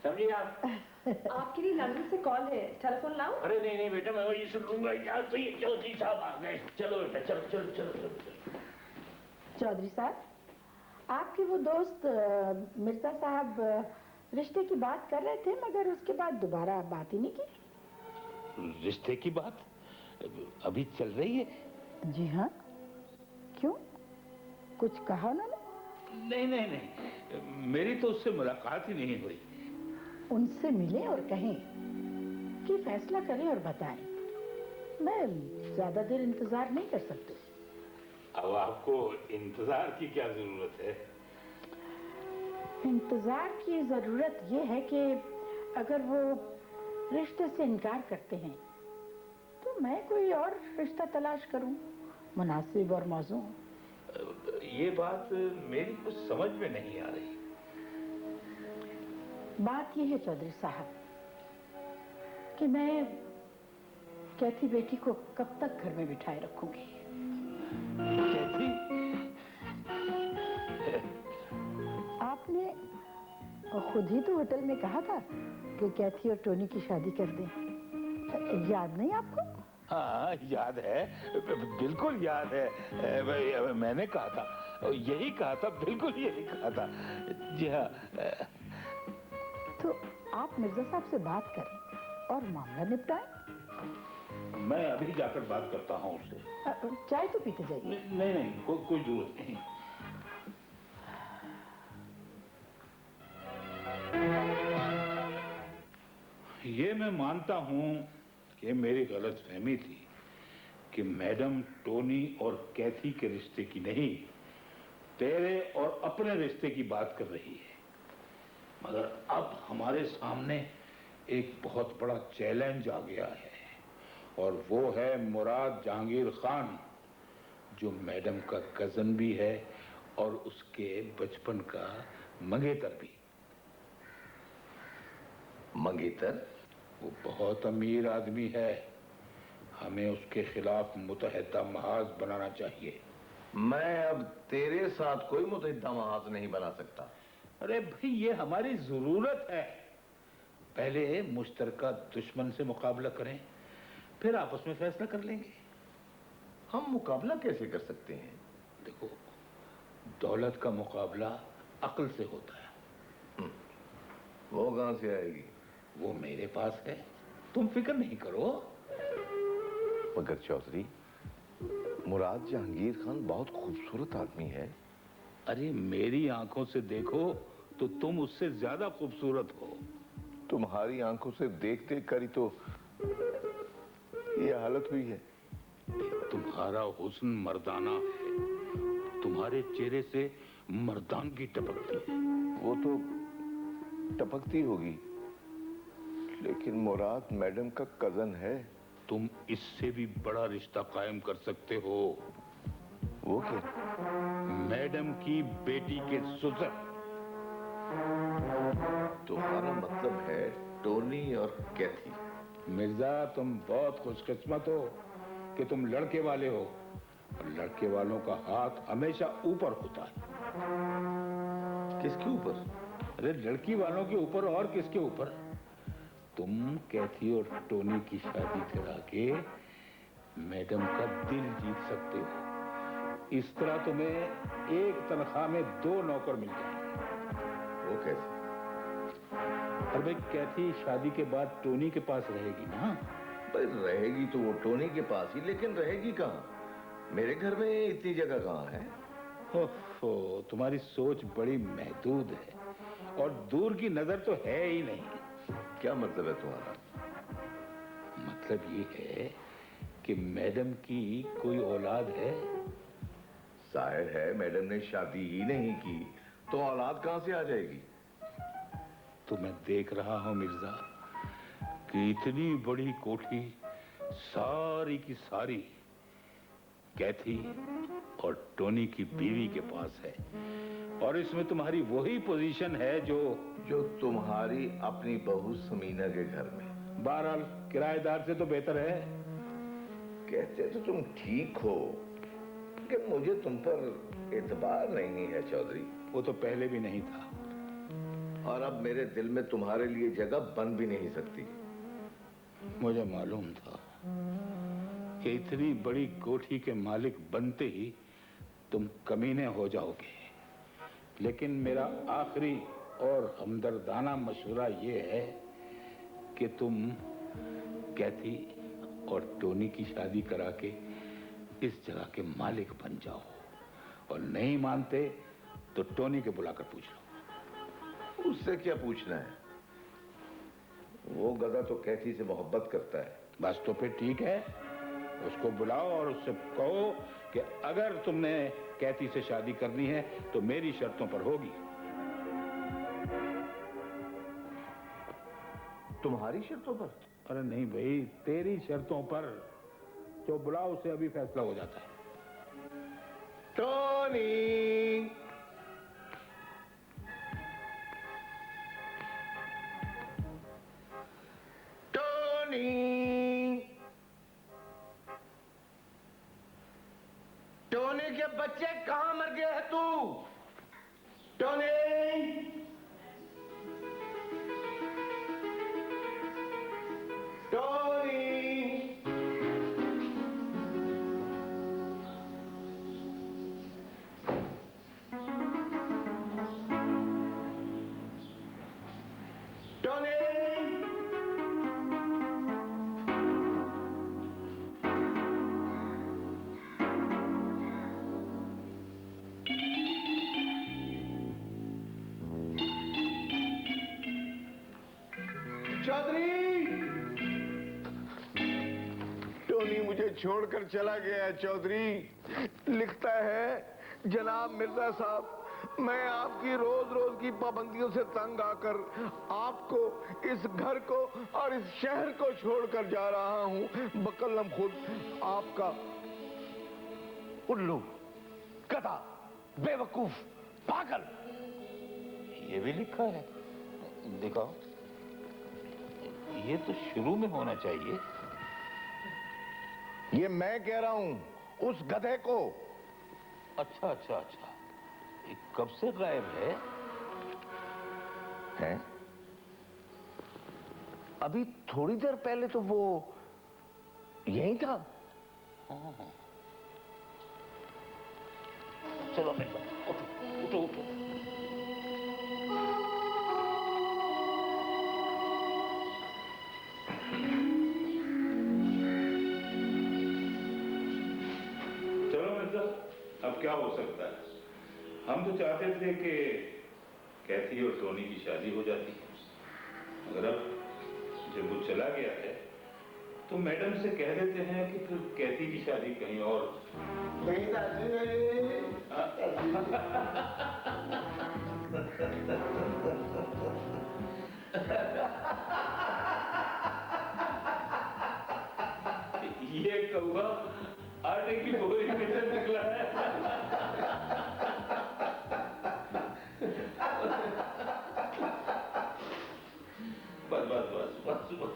समझिए आप? आपके लिए लंदन से कॉल है, टेलीफोन लाओ? अरे नहीं नहीं बेटा, मैं वही सुन लूंगा। यार तो ये चौधरी साहब आ गए। चलो बेटा, चलो चलो चलो चलो। चौधरी साहब, आपके वो दोस्त मिर्जा साहब रिश्ते की बात कर रहे थे, मगर उसके बाद दोबारा बात ही नहीं की। रिश्ते की बात अभी चल रही है? जी हाँ। क्यों, कुछ कहा उन्होंने? नहीं नहीं नहीं, मेरी तो उससे मुलाकात ही नहीं हुई। उनसे मिले और कहें कि फैसला करें और बताएं। मैं ज्यादा देर इंतजार नहीं कर सकती। अब आपको इंतजार की क्या जरूरत है? इंतजार की जरूरत ये है कि अगर वो रिश्ते से इनकार करते हैं तो मैं कोई और रिश्ता तलाश करूं, मुनासिब और मौजूं। ये बात मेरी कुछ समझ में नहीं आ रही। बात ये है चौधरी साहब कि मैं कैथी बेटी को कब तक घर में बिठाए रखूंगी। कैथी? आपने खुद ही तो होटल में कहा था कि कैथी और टोनी की शादी कर दें, याद नहीं आपको? हाँ याद है, बिल्कुल याद है। मैंने कहा था, यही कहा था, बिल्कुल यही कहा था। जी हाँ। तो आप मिर्जा साहब से बात करें और मामला निपटाएं। मैं अभी जाकर बात करता हूँ उससे। चाय तो पीते जाइए। नहीं नहीं, कोई जरूरत नहीं। ये मैं मानता हूँ कि मेरी गलतफहमी थी कि मैडम टोनी और कैथी के रिश्ते की नहीं, तेरे और अपने रिश्ते की बात कर रही है। मगर अब हमारे सामने एक बहुत बड़ा चैलेंज आ गया है, और वो है मुराद जहांगीर खान, जो मैडम का कजन भी है और उसके बचपन का मंगेतर भी। मंगेतर? वो बहुत अमीर आदमी है, हमें उसके खिलाफ मुतहदा महाज बनाना चाहिए। मैं अब तेरे साथ कोई मुतहदा महाज नहीं बना सकता। अरे भाई, ये हमारी जरूरत है। पहले मुश्तरका दुश्मन से मुकाबला करें, फिर आपस में फैसला कर लेंगे। हम मुकाबला कैसे कर सकते हैं? देखो, दौलत का मुकाबला अक्ल से होता है। वो कहां से आएगी? वो मेरे पास है, तुम फिक्र नहीं करो। मगर चौधरी, मुराद जहांगीर खान बहुत खूबसूरत आदमी है। अरे मेरी आंखों से देखो तो तुम उससे ज्यादा खूबसूरत हो। तुम्हारी आंखों से देख देख कर ही तो ये हालत हुई है। तुम्हारा हुस्न मर्दाना है, तुम्हारे चेहरे से मर्दानगी टपकती है। वो तो टपकती होगी, लेकिन मुराद मैडम का कजन है। तुम इससे भी बड़ा रिश्ता कायम कर सकते हो। वो क्या? मैडम की बेटी के ससुर। तुम्हारा मतलब है टोनी और कैथी? मिर्जा, तुम बहुत खुशकिस्मत हो कि तुम लड़के वाले हो, और लड़के वालों का हाथ हमेशा ऊपर होता है। किसके ऊपर? अरे लड़की वालों के ऊपर, और किसके ऊपर? तुम कैथी और टोनी की शादी करा के मैडम का दिल जीत सकते हो, इस तरह तुम्हें एक तनख्वाह में 2 नौकर मिल जाएंगे। वो कैसे? और भाई कैथी शादी के बाद टोनी के पास रहेगी ना? भाई रहेगी तो वो टोनी के पास ही, लेकिन रहेगी कहाँ? मेरे घर में इतनी जगह कहाँ है? ओहो, तुम्हारी सोच बड़ी महदूद है और दूर की नजर तो है ही नहीं। क्या मतलब है तुम्हारा? मतलब ये है कि मैडम की कोई औलाद है? जाहिर है मैडम ने शादी ही नहीं की तो औलाद कहां से आ जाएगी? तो मैं देख रहा हूं मिर्जा कि इतनी बड़ी कोठी सारी की सारी कैथी और टोनी की बीवी के पास है, और इसमें तुम्हारी वही पोजीशन है जो तुम्हारी अपनी बहू समीना के घर में। बहरहाल किराएदार से तो बेहतर है। कहते तो तुम ठीक हो, लेकिन मुझे तुम पर एतबार नहीं है चौधरी। वो तो पहले भी नहीं था, और अब मेरे दिल में तुम्हारे लिए जगह बन भी नहीं सकती। मुझे मालूम था कि इतनी बड़ी कोठी के मालिक बनते ही तुम कमीने हो जाओगे, लेकिन मेरा आखिरी और हमदर्दाना मशवरा ये है कि तुम कैथी और टोनी की शादी करा के इस जगह के मालिक बन जाओ, और नहीं मानते तो टोनी के बुलाकर पूछ लो। उससे क्या पूछना है? वो गधा तो कैथी से मोहब्बत करता है। बस तो फिर ठीक है, उसको बुलाओ और उससे कहो कि अगर तुमने कैथी से शादी करनी है तो मेरी शर्तों पर होगी। तुम्हारी शर्तों पर? अरे नहीं भाई, तेरी शर्तों पर। जो बुलाओ उसे, अभी फैसला हो जाता है। टोनी, टोनी, टोनी के बच्चे कहां मर गए हैं तू? टोनी, टोनी, चौधरी, टोनी मुझे छोड़कर चला गया है चौधरी। लिखता है, जनाब मिर्जा साहब, मैं आपकी रोज रोज की पाबंदियों से तंग आकर आपको, इस घर को और इस शहर को छोड़कर जा रहा हूं। बकलम खुद आपका उल्लू, गधा, बेवकूफ, पागल। ये भी लिखा है, देखो। ये तो शुरू में होना चाहिए। ये मैं कह रहा हूं उस गधे को। अच्छा अच्छा अच्छा, ये कब से गायब है? हैं? अभी थोड़ी देर पहले तो वो यहीं था। चलो मेरे साथ, उठो उठो उठो। अब क्या हो सकता है? हम तो चाहते थे कि कैथी और टोनी की शादी हो जाती, मगर अब जब वो चला गया है तो मैडम से कह देते हैं कि फिर कैथी की शादी कहीं और। ये कौवा आटे की बोरी में से निकला है। बस बस बस बस बस।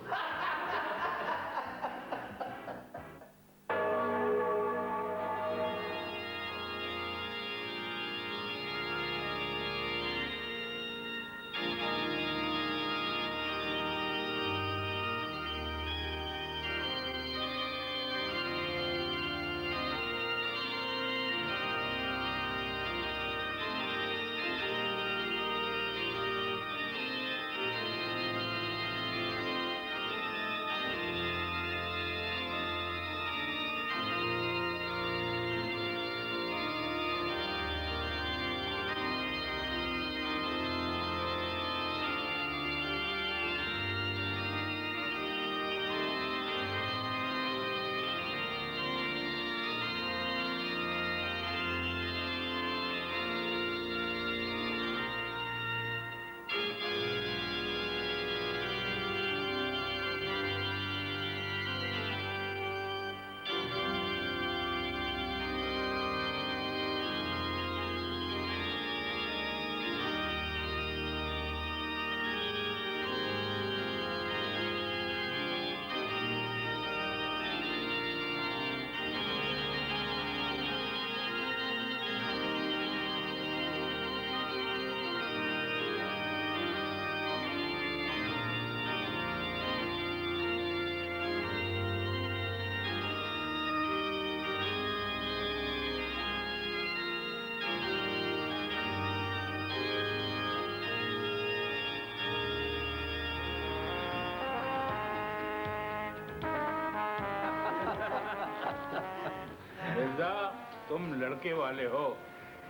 तुम लड़के वाले हो,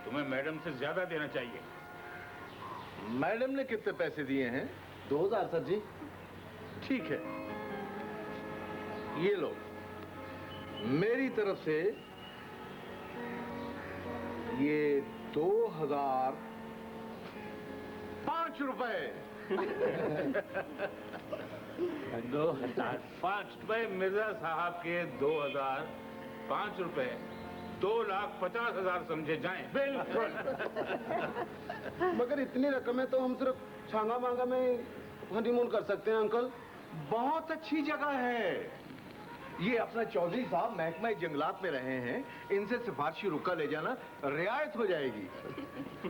तुम्हें मैडम से ज्यादा देना चाहिए। मैडम ने कितने पैसे दिए हैं? 2000 सर जी। ठीक है, ये लो, मेरी तरफ से ये 2005 रुपए। 2005 रुपए, मिर्जा साहब के 2005 रुपए, 2,50,000 समझे जाएं। बिल्कुल। मगर इतनी रकम है तो हम सिर्फ छांगा मांगा में हनीमून कर सकते हैं अंकल। बहुत अच्छी जगह है ये। अपना चौधरी साहब महकमा जंगलात में रहे हैं, इनसे सिफारशी रुका ले जाना, रियायत हो जाएगी।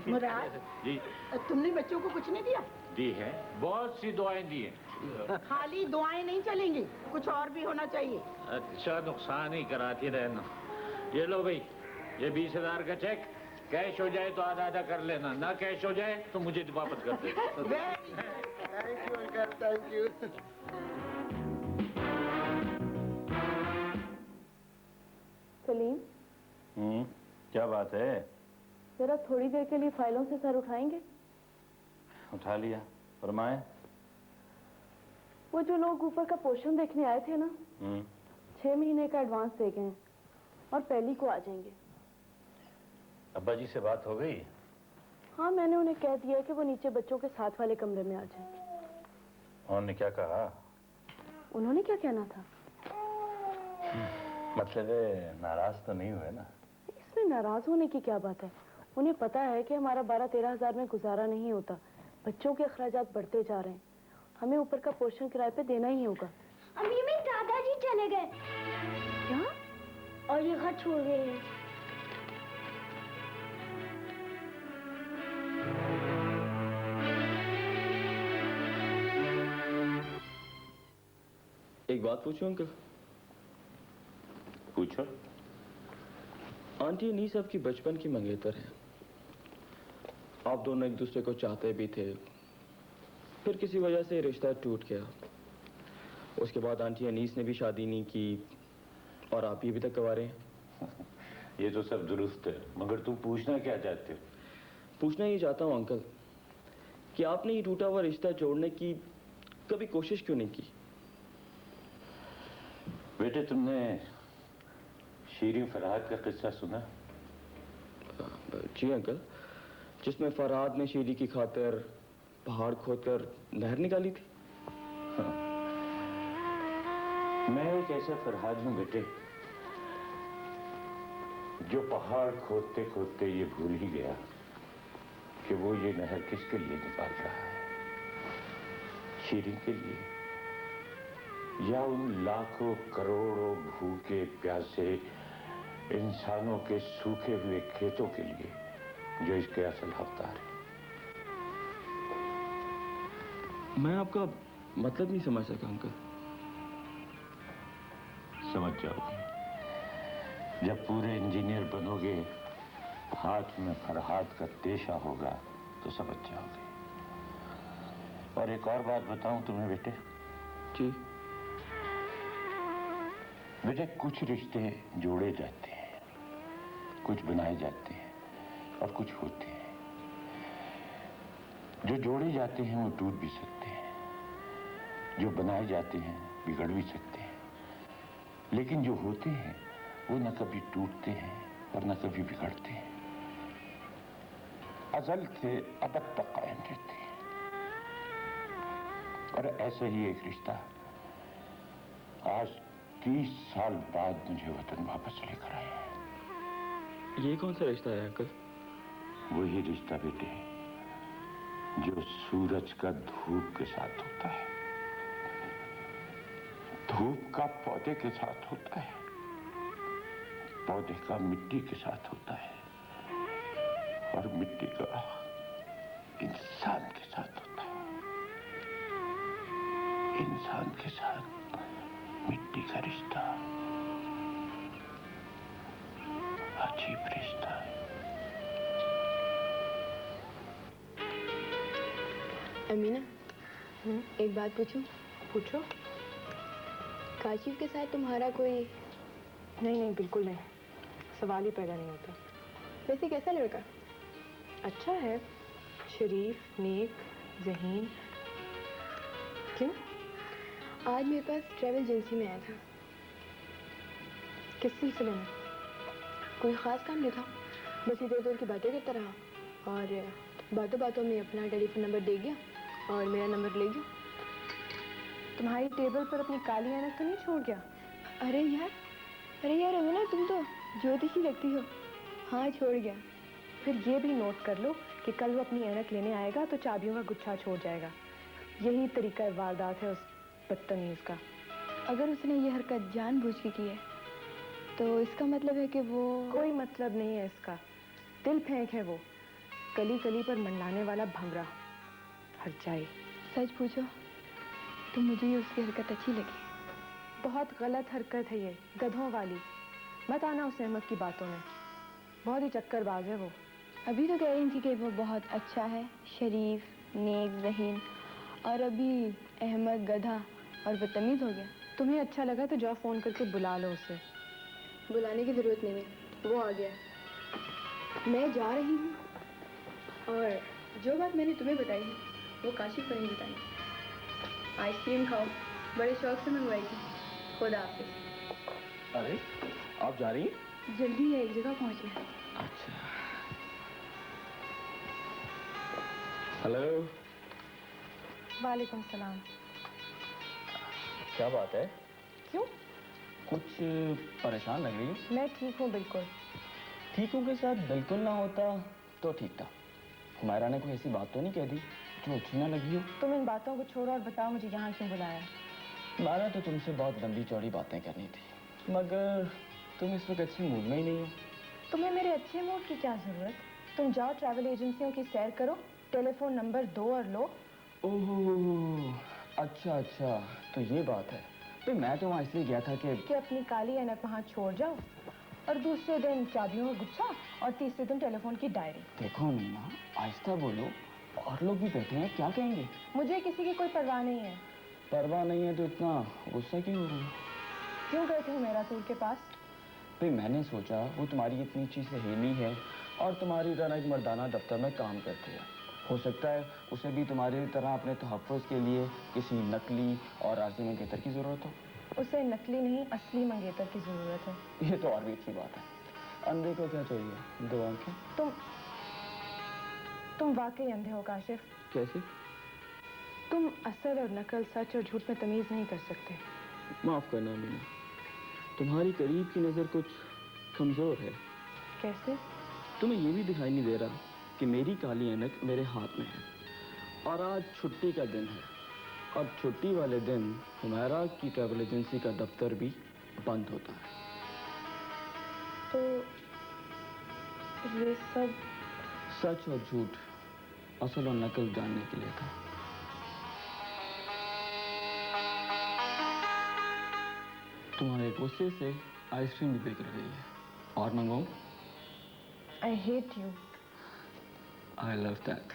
मुराद जी, तुमने बच्चों को कुछ नहीं दिया? दी है, बहुत सी दुआएं दी हैं। खाली दुआएं नहीं चलेंगी, कुछ और भी होना चाहिए। अच्छा, नुकसान ही कराती रहना। ये लो भाई, ये 20,000 का चेक, कैश हो जाए तो आधा आधा कर लेना, ना कैश हो जाए तो मुझे वापस कर दे। Thank you uncle, thank you. Salim, क्या बात है? जरा थोड़ी देर के लिए फाइलों से सर उठाएंगे? उठा लिया, फरमाए। वो जो लोग ऊपर का पोर्शन देखने आए थे ना, 6 महीने का एडवांस दे गए हैं और पहली को आ जाएंगे। अब्बा जी से बात हो गई? हाँ, मैंने उन्हें कह दिया कि वो नीचे बच्चों के साथ वाले कमरे में आ जाए। उन्होंने क्या कहा? उन्होंने क्या कहना था? मतलब नाराज तो नहीं हुए ना? इसमें नाराज होने की क्या बात है? उन्हें पता है कि हमारा 12-13 हजार में गुजारा नहीं होता, बच्चों के अखराजात बढ़ते जा रहे हैं, हमें ऊपर का पोर्शन किराए पे देना ही होगा। अम्मी, मेरे दादाजी चले गए। क्या? और ये घर छोड़ गए हैं। एक बात पूछूं अंकल? पूछो। आंटी अनीस आपकी बचपन की मंगेतर हैं। आप दोनों एक दूसरे को चाहते भी थे, फिर किसी वजह से रिश्ता टूट गया। उसके बाद आंटी अनीस ने भी शादी नहीं की और आप ही अभी तक कुंवारे हैं। ये तो सब दुरुस्त है, मगर तुम पूछना क्या चाहते हो? पूछना ये चाहता हूँ अंकल कि आपने ये टूटा हुआ रिश्ता जोड़ने की कभी कोशिश क्यों नहीं की? बेटे, तुमने शीरीन फरहाद का किस्सा सुना? जी अंकल, जिसमें फरहाद ने शीरी की खातिर पहाड़ खोदकर नहर निकाली थी। हाँ। मैं एक ऐसा फरहाद हूं बेटे, जो पहाड़ खोदते खोदते ये भूल ही गया कि वो ये नहर किसके लिए निकाल रहा है। शीरी के लिए, या उन लाखों करोड़ों भूखे प्यासे इंसानों के सूखे हुए खेतों के लिए जो इसके असल हकदार हैं। मैं आपका मतलब नहीं समझ सका अंकल। समझ जाओगे जब पूरे इंजीनियर बनोगे, हाथ में फरहाद का तेशा होगा तो समझ जाओगे। और एक और बात बताऊं तुम्हें बेटे? जी बेटे, कुछ रिश्ते जोड़े जाते हैं, कुछ बनाए जाते हैं और कुछ होते हैं। जो जोड़े जाते हैं वो टूट भी सकते हैं, जो बनाए जाते हैं बिगड़ भी सकते हैं, लेकिन जो होते हैं वो न कभी टूटते हैं और न कभी बिगड़ते हैं, अज़ल से अबद तक कायम रहते हैं। और ऐसा ही एक रिश्ता आज 30 साल बाद मुझे वतन वापस लेकर आया है। ये कौन सा रिश्ता है अंकल? वही रिश्ता बेटे जो सूरज का धूप के साथ होता है, धूप का पौधे के साथ होता है, पौधे का मिट्टी के साथ होता है और मिट्टी का इंसान के साथ होता है। इंसान के साथ मिट्टी का रिश्ता अजीब रिश्ता है। अमीना, एक बात पूछूं? पूछो। काशिफ के साथ तुम्हारा कोई? नहीं नहीं, बिल्कुल नहीं। सवाल ही पैदा नहीं होता। वैसे कैसा लड़का? अच्छा है, शरीफ, नेक, ज़हीन। क्यों? आज मेरे पास ट्रैवल एजेंसी में आया था। किस सिलसिले में? कोई ख़ास काम नहीं था, बस इधर उधर की बातें करता रहा और बातों बातों में अपना टेलीफोन नंबर दे गया और मेरा नंबर ले गया। तुम्हारी टेबल पर अपनी काली ऐनक तो नहीं छोड़ गया? अरे यार अमीना, तुम तो ज्योतिषी लगती हो। हाँ, छोड़ गया। फिर ये भी नोट कर लो कि कल वो अपनी ऐनक लेने आएगा तो चाबियों का गुच्छा छोड़ जाएगा। यही तरीका वारदात है उस बदतमीज का। अगर उसने ये हरकत जानबूझ के की है तो इसका मतलब है कि वो... कोई मतलब नहीं है इसका, दिल फेंक है वो, कली कली पर मंडलाने वाला भंवरा, हरचाई। सच पूछो तो मुझे ये उसकी हरकत अच्छी लगी। बहुत गलत हरकत है ये, गधों वाली। मत आना उस अहमद की बातों में, बहुत ही चक्करबाज है वो। अभी तो कह रही थी कि वो बहुत अच्छा है, शरीफ, नेक, ज़हीन, और अभी अहमद गधा और बदतमीज हो गया। तुम्हें अच्छा लगा तो जाओ फ़ोन करके बुला लो उसे। बुलाने की ज़रूरत नहीं है, वो आ गया। मैं जा रही हूँ और जो बात मैंने तुम्हें बताई है वो काशिफ को नहीं बताई। आइसक्रीम खाओ, बड़े शौक से मंगवाई थी। खुदा हाफिज़। अरे आप जा रही हैं? जल्दी है, एक जगह पहुँचना है। अच्छा। हेलो। वालेकुम सलाम। क्या बात है? क्यों? कुछ परेशान लग रही हो? मैं ठीक हूँ बिल्कुल। ठीक हूँ के साथ बिल्कुल ना होता तो ठीक था। हुमायरा ने कोई ऐसी बात तो नहीं कह दी जो अच्छी ना लगी हो? तुम इन बातों को छोड़ो और बताओ मुझे यहाँ क्यों बुलाया? मैंने तो तुमसे बहुत लंबी चौड़ी बातें करनी थी, मगर तुम इस वक्त अच्छे मूड में ही नहीं हो। तुम्हें मेरे अच्छे मूड की क्या जरूरत? तुम जाओ ट्रैवल एजेंसियों की सैर करो, टेलीफोन नंबर दो और लो। ओह, अच्छा, तो ये बात है। तो मैं तो वहाँ इसलिए गया था कि अपनी काली ऐनक वहाँ छोड़ जाओ और दूसरे दिन चाबियों का गुच्छा और तीसरे दिन टेलीफोन की डायरी। देखो मीना, आहिस्ता बोलो, और लोग भी बैठे हैं, क्या कहेंगे? मुझे किसी की कोई परवाह नहीं है। परवाह नहीं है तो इतना गुस्सा क्यों हो रही है? क्यों गए थे मेरा टूर के पास? भाई मैंने सोचा वो तुम्हारी इतनी अच्छी सहेली है और तुम्हारी तरह एक मर्दाना दफ्तर में काम करती है। हो सकता है उसे भी तुम्हारी तरह अपने तहफ़्फ़ुज़ के लिए किसी नकली और आज़ी मंगेतर की ज़रूरत हो। उसे नकली नहीं, असली मंगेतर की ज़रूरत है। ये तो और भी अच्छी बात है। अंधे को क्या चाहिए? दो आंखें। तुम वाकई अंधे हो काशिफ। कैसे? तुम असल और नकल, सच और झूठ में तमीज़ नहीं कर सकते। माफ़ करना मीना, तुम्हारी करीब की नज़र कुछ कमज़ोर है। कैसे? तुम्हें ये भी दिखाई नहीं दे रहा कि मेरी काली ऐनक मेरे हाथ में है और आज छुट्टी का दिन है, और छुट्टी वाले दिन हुमैरा की ट्रैवल एजेंसी का दफ्तर भी बंद होता है। तो ये सब सच और झूठ, असल और नकल जानने के लिए था। तुम्हारे गुस्से से आइसक्रीम भी बिगड़ गई है। और मंगवाऊं? I hate you. I love that.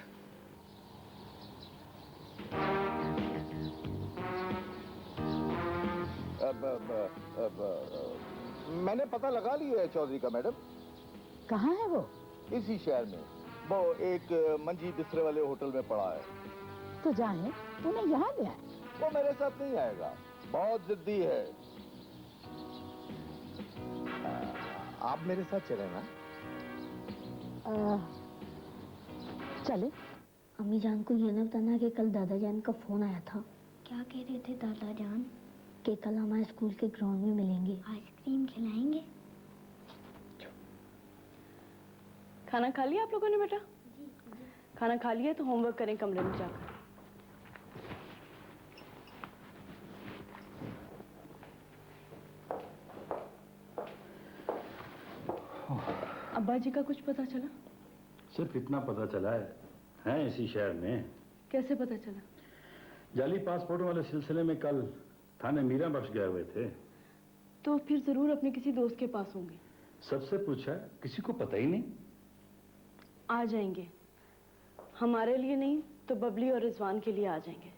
मैंने पता लगा लिया है चौधरी का मैडम। कहाँ है वो? इसी शहर में, वो एक मंजी बिस्तरे वाले होटल में पड़ा है। तो जाने उन्हें यहाँ ले आए। वो मेरे साथ नहीं आएगा, बहुत जिद्दी है। आप मेरे साथ चले ना? चले। अम्मी जान को ये ना बताना कि कल दादा जान का फोन आया था। क्या कह रहे थे दादा जान? कि कल हमारे स्कूल के ग्राउंड में मिलेंगे, आइसक्रीम खिलाएंगे। खाना खा लिया आप लोगों ने बेटा? खाना खा लिया तो होमवर्क करें कमरे में जाकर। अब्बा जी का कुछ पता चला? सिर्फ इतना पता चला है इसी शहर में। कैसे पता चला? जाली पासपोर्ट वाले सिलसिले में कल थाने मीरा बख्श गए हुए थे। तो फिर जरूर अपने किसी दोस्त के पास होंगे। सबसे पूछा, किसी को पता ही नहीं। आ जाएंगे, हमारे लिए नहीं तो बबली और रिजवान के लिए आ जाएंगे।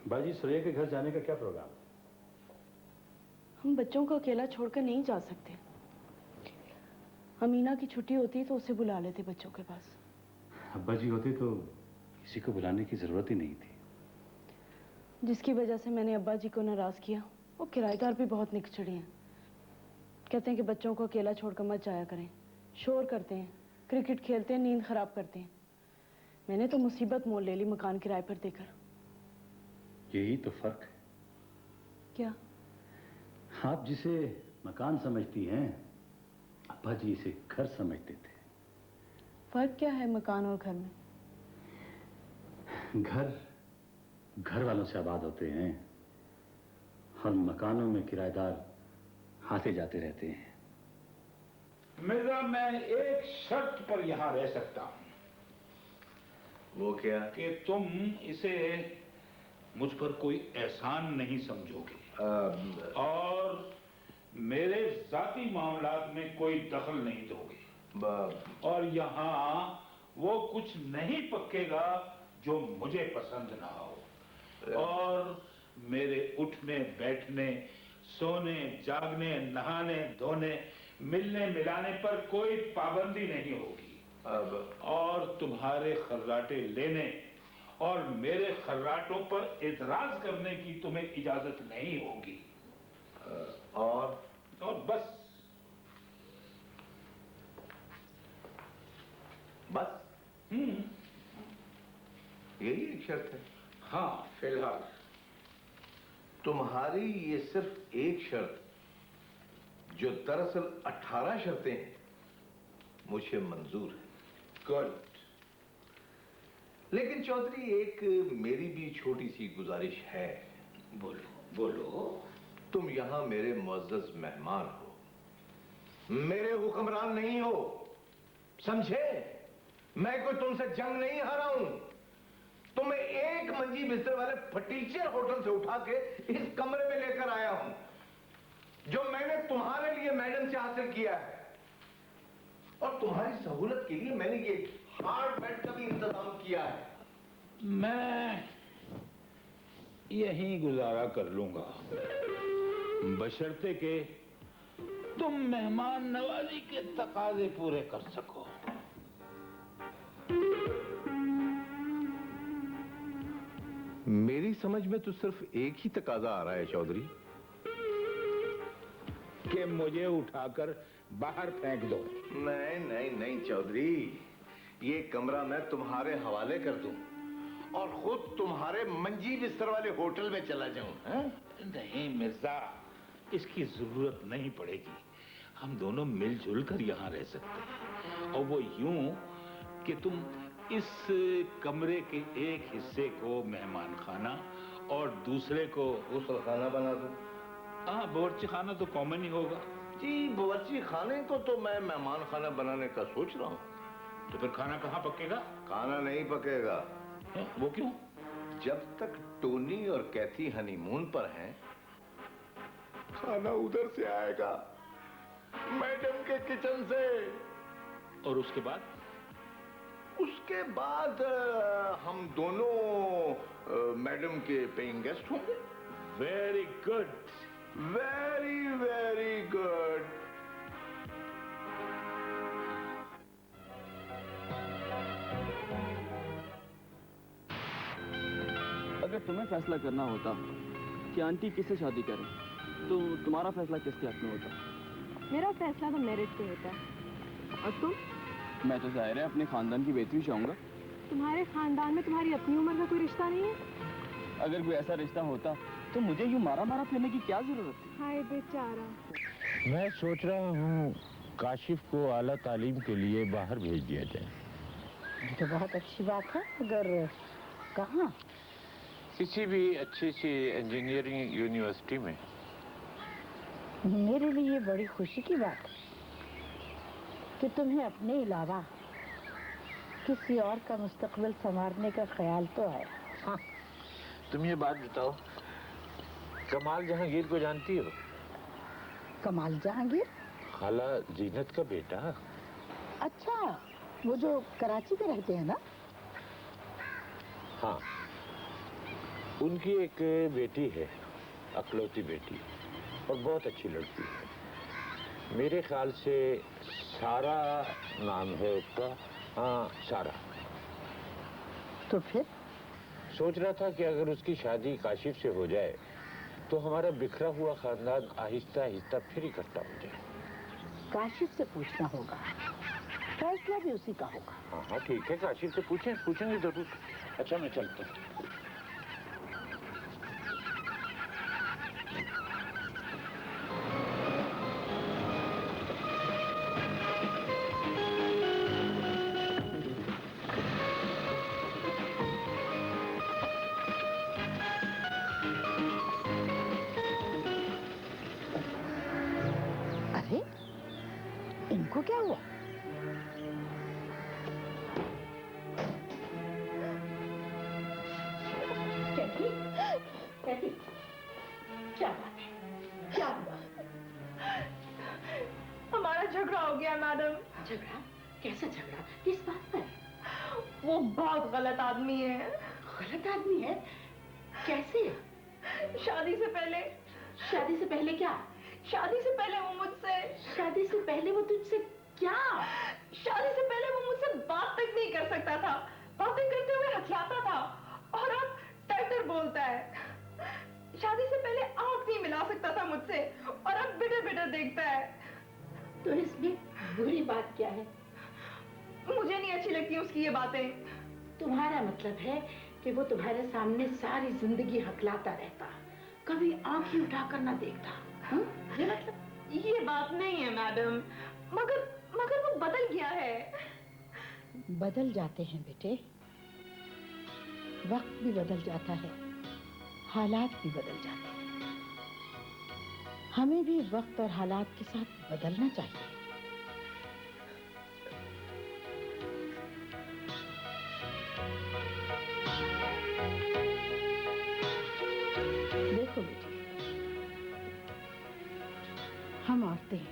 बाजी सुरैया के घर जाने का क्या प्रोग्राम? हम बच्चों को अकेला छोड़कर नहीं जा सकते। अमीना की छुट्टी होती तो उसे बुला लेते बच्चों के पास। अब्बा जी होते तो किसी को बुलाने की जरूरत ही नहीं थी। जिसकी वजह से मैंने अब्बा जी को नाराज किया, वो किराएदार भी बहुत निकचड़े हैं। कहते हैं कि बच्चों को अकेला छोड़कर मत जाया करें, शोर करते हैं, क्रिकेट खेलते हैं, नींद खराब करते हैं। मैंने तो मुसीबत मोल ले ली मकान किराए पर देकर। यही तो फर्क है। क्या? आप जिसे मकान समझती हैं, अब्बा जी इसे घर समझते थे। फर्क क्या है मकान और घर में? घर वालों से आबाद होते हैं और मकानों में किराएदार आते जाते रहते हैं। मिर्जा, मैं एक शर्त पर यहां रह सकता हूं। वो क्या? कि तुम इसे मुझ पर कोई एहसान नहीं समझोगे और मेरे जाती मामलात में कोई दखल नहीं दोगे। और यहाँ वो कुछ नहीं पकेगा जो मुझे पसंद ना हो। और मेरे उठने बैठने, सोने, जागने, नहाने, धोने, मिलने मिलाने पर कोई पाबंदी नहीं होगी। और तुम्हारे खर्राटे लेने और मेरे खर्राटों पर एतराज करने की तुम्हें इजाजत नहीं होगी। और बस यही एक शर्त है? हाँ, फिलहाल तुम्हारी ये सिर्फ एक शर्त, जो दरअसल 18 शर्तें हैं, मुझे मंजूर है। गुड। लेकिन चौधरी, एक मेरी भी छोटी सी गुजारिश है। बोलो बोलो। तुम यहां मेरे मुअज़्ज़ज़ मेहमान हो, मेरे हुक्मरान नहीं हो, समझे? मैं कोई तुमसे जंग नहीं हारा हूं। तुम्हें एक मंजी बिस्तर वाले फटीचर होटल से उठा के इस कमरे में लेकर आया हूं, जो मैंने तुम्हारे लिए मैडम से हासिल किया है। और तुम्हारी सहूलत के लिए मैंने ये हार्ड बेड का भी इंतजाम किया है। मैं यहीं गुजारा कर लूंगा, बशर्ते के तुम मेहमान नवाजी के तकाजे पूरे कर सको। मेरी समझ में तो सिर्फ एक ही तकाजा आ रहा है चौधरी, कि मुझे उठाकर बाहर फेंक दो। नहीं नहीं नहीं चौधरी, ये कमरा मैं तुम्हारे हवाले कर दूं और खुद तुम्हारे मंजी बिस्तर वाले होटल में चला जाऊं। नहीं मिर्जा, इसकी जरूरत नहीं पड़ेगी। हम दोनों मिलजुल कर यहाँ रह सकते हैं। और वो यूं कि तुम इस कमरे के एक हिस्से को मेहमान खाना और दूसरे को गुस्ल खाना बना दो। हाँ, बावर्ची खाना तो कॉमन ही होगा। जी, बावर्ची खाने को तो मैं मेहमान खाना बनाने का सोच रहा हूँ। तो फिर खाना कहाँ पकेगा? खाना नहीं पकेगा। वो क्यों? जब तक टोनी और कैथी हनीमून पर हैं, खाना उधर से आएगा, मैडम के किचन से। और उसके बाद? उसके बाद हम दोनों मैडम के पेइंग गेस्ट होंगे। Very good, very very good. अगर तुम्हें फैसला करना होता कि आंटी किससे शादी करें, तो तुम्हारा फैसला किसके हक में होता? मेरा फैसला तो मेरिट पे होता है। और तुम? मैं तो जाहिर है अपने खानदान की बेहतरी चाहूंगा। तुम्हारे खानदान में तुम्हारी अपनी उम्र का कोई रिश्ता नहीं है? अगर कोई ऐसा रिश्ता होता तो मुझे यूं मारा मारा फिरने की क्या जरूरत थी? हाय बेचारा। मैं सोच रहा हूँ काशिफ को आला तालीम के लिए बाहर भेज दिया जाए। ये तो बहुत अच्छी बात है। अगर कहाँ? किसी भी अच्छी सी इंजीनियरिंग यूनिवर्सिटी में। मेरे लिए बड़ी खुशी की बात है कि तुम्हें अपने अलावा किसी और का मुस्तकबिल संवारने का ख्याल तो है। हाँ, तुम ये बात बताओ, कमाल जहांगीर को जानती हो? कमाल जहांगीर? खाला जीनत का बेटा। अच्छा, वो जो कराची में रहते हैं ना? हाँ, उनकी एक बेटी है, अकलौती बेटी, और बहुत अच्छी लड़की है। मेरे ख्याल से सारा नाम है उसका। हाँ, सारा। तो फिर सोच रहा था कि अगर उसकी शादी काशिफ से हो जाए तो हमारा बिखरा हुआ खानदान आहिस्ता आहिस्ता फिर इकट्ठा हो जाए। काशिफ से पूछना होगा, फैसला भी उसी का होगा। हाँ हाँ ठीक है, काशिफ से पूछेंगे जरूर। अच्छा मैं चलता हूँ। अरे इनको क्या हुआ? कैथी, क्या बात है? क्या हुआ? हमारा झगड़ा हो गया मैडम। झगड़ा? कैसा झगड़ा? किस बात पर? वो बहुत गलत आदमी है। गलत आदमी है? कैसे? शादी से पहले। शादी से पहले क्या? शादी से पहले वो मुझसे। शादी से पहले वो तुझसे क्या? शादी से पहले वो मुझसे बात तक नहीं कर सकता था, बातें करते हुए हथियाता था, और अब टटर बोलता है। शादी से पहले आंख नहीं मिला सकता था मुझसे, और अब बिटर बिटर देखता है। तो इसमें बुरी बात क्या है? मुझे नहीं अच्छी लगती उसकी ये बातें। तुम्हारा मतलब है कि वो तुम्हारे सामने सारी जिंदगी हकलाता रहता, कभी आंख ही उठाकर ना देखता। ये मतलब? ये बात नहीं है मैडम, मगर वो बदल गया है। बदल जाते हैं बेटे, वक्त भी बदल जाता है, हालात भी बदल जाते हैं। हमें भी वक्त और हालात के साथ बदलना चाहिए। देखो बेटे, हम औरतें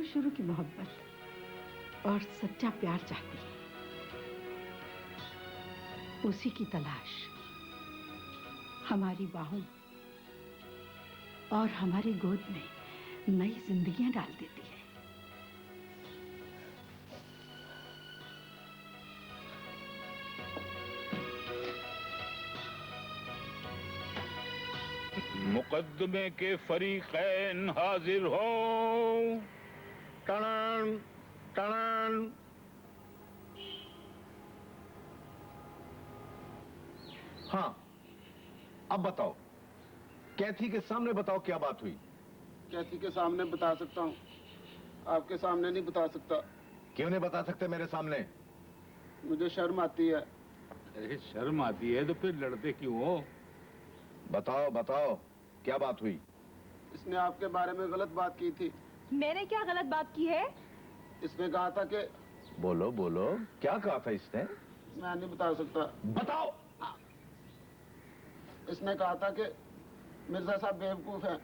शुरू की मोहब्बत और सच्चा प्यार चाहती हैं। उसी की तलाश हमारी बाहों और हमारी गोद में नई जिंदगियां डाल देती है। मुकदमे के फरीकैन हाजिर हो। टणन टणन। हाँ, अब बताओ, कैथी के सामने बताओ क्या बात हुई। कैथी के सामने बता सकता हूँ, आपके सामने नहीं बता सकता। क्यों नहीं बता सकते मेरे सामने? मुझे शर्म आती है। अरे शर्म आती है तो फिर लड़ते क्यों हो? बताओ बताओ, क्या बात हुई? इसने आपके बारे में गलत बात की थी। मैंने क्या गलत बात की है? इसने कहा था कि... बोलो बोलो, क्या कहा था इसने? मैं नहीं बता सकता। बताओ। इसने कहा था कि मिर्जा साहब बेवकूफ हैं।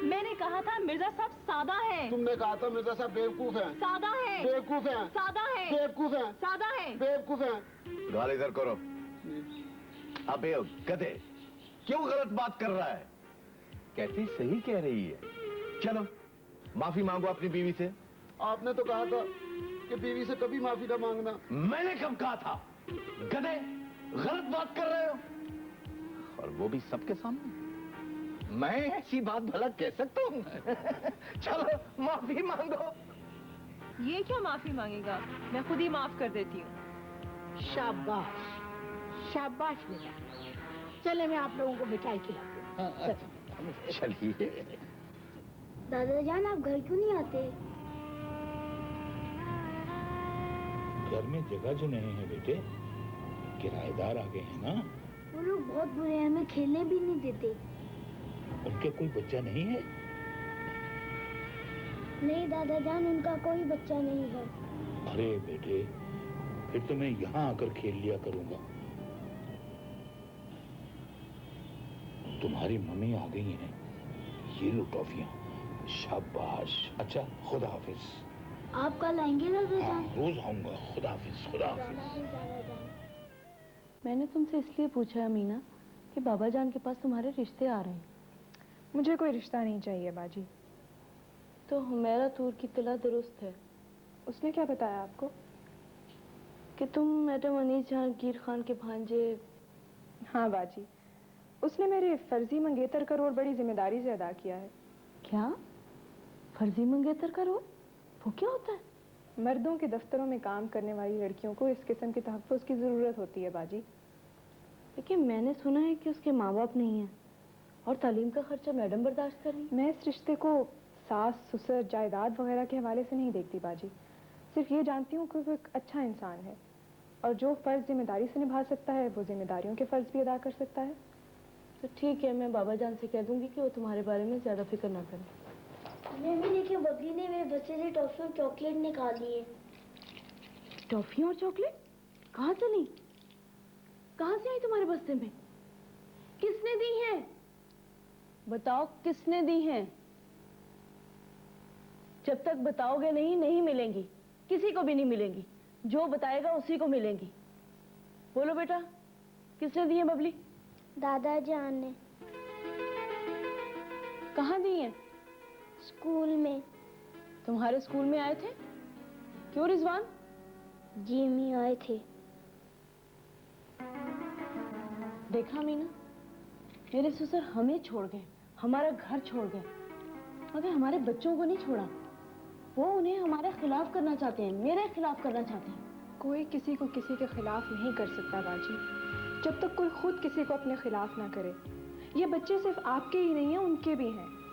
मैंने कहा था मिर्जा साहब सादा हैं। तुमने कहा था मिर्जा साहब बेवकूफ हैं। सादा हैं। बेवकूफ हैं। सादा हैं। बेवकूफ हैं। सादा हैं। बेवकूफ हैं। गाल इधर करो। अबे गधे, क्यों गलत बात कर रहा है? कहती सही कह रही है। चलो माफी मांगो अपनी बीवी से। आपने तो कहा था कि बीवी से कभी माफी ना मांगना। मैंने कब कहा था? गधे, गलत बात कर रहे हो, और वो भी सबके सामने। मैं ऐसी बात भला कह सकता हूँ? चलो माफी मांगो। ये क्या माफी मांगेगा, मैं खुद ही माफ कर देती हूँ। शाबाश, शाबाश बेटा। चले मैं आप लोगों को मिठाई खिलाती हूँ। चलिए। दादा जान, आप घर क्यों नहीं आते? घर में जगह जो नहीं है बेटे, किराएदार आ गए हैं ना। वो लोग बहुत बुरे हैं, हमें खेलने भी नहीं देते। उनके कोई बच्चा नहीं है? नहीं दादा जान, उनका कोई बच्चा नहीं है। अरे बेटे, फिर तो मैं यहाँ आकर खेल लिया करूंगा। तुम्हारी मम्मी आ गई हैं, ये लो टॉफियां। शाबाश। अच्छा, खुदा हाफिज। आप कल आएंगे दादा जान? रोज आऊंगा। खुदा हाफिज, खुदा हाफिज। मैंने तुमसे इसलिए पूछा है मीना कि बाबा जान के पास तुम्हारे रिश्ते आ रहे हैं। मुझे कोई रिश्ता नहीं चाहिए बाजी। तो हुमैरा तूर की तला दुरुस्त है। उसने क्या बताया आपको? कि तुम मैडम अनीस जहांगीर खान के भांजे। हाँ बाजी, उसने मेरे फर्जी मंगेतर का रोल बड़ी जिम्मेदारी से अदा किया है। क्या? फर्जी मंगेतर का रोल? वो क्या होता है? मर्दों के दफ्तरों में काम करने वाली लड़कियों को इस किस्म के तहफ़्फ़ुज़ की ज़रूरत होती है बाजी। लेकिन मैंने सुना है कि उसके माँ बाप नहीं हैं और तालीम का खर्चा मैडम बर्दाश्त कर रही। मैं इस रिश्ते को सास ससुर जायदाद वगैरह के हवाले से नहीं देखती बाजी। सिर्फ ये जानती हूँ कि वो एक अच्छा इंसान है और जो फ़र्ज़ जिम्मेदारी से निभा सकता है वो जिम्मेदारियों के फ़र्ज़ भी अदा कर सकता है। तो ठीक है, मैं बाबा जान से कह दूँगी कि वो तुम्हारे बारे में ज़्यादा फिक्र ना करें। मम्मी देखिए, बबली ने मेरे बच्चे से टॉफी और चॉकलेट निकाली है। टॉफी और चॉकलेट? कहाँ से ली? कहाँ से आई तुम्हारे बस्ते में? किसने दी हैं? बताओ किसने दी हैं? जब तक बताओगे नहीं, नहीं मिलेंगी, किसी को भी नहीं मिलेंगी। जो बताएगा उसी को मिलेंगी। बोलो बेटा, किसने दी है बबली? दादा जान ने। कहाँ दी है? स्कूल में। तुम्हारे स्कूल में आए थे? क्यों रिजवान? जी मी आए थे। देखा मीना, मेरे ससुर हमें छोड़ गए, हमारा घर छोड़ गए, मगर हमारे बच्चों को नहीं छोड़ा। वो उन्हें हमारे खिलाफ करना चाहते हैं, मेरे खिलाफ करना चाहते हैं। कोई किसी को किसी के खिलाफ नहीं कर सकता बाजी, जब तक कोई खुद किसी को अपने खिलाफ ना करे। ये बच्चे सिर्फ आपके ही नहीं हैं, उनके भी हैं।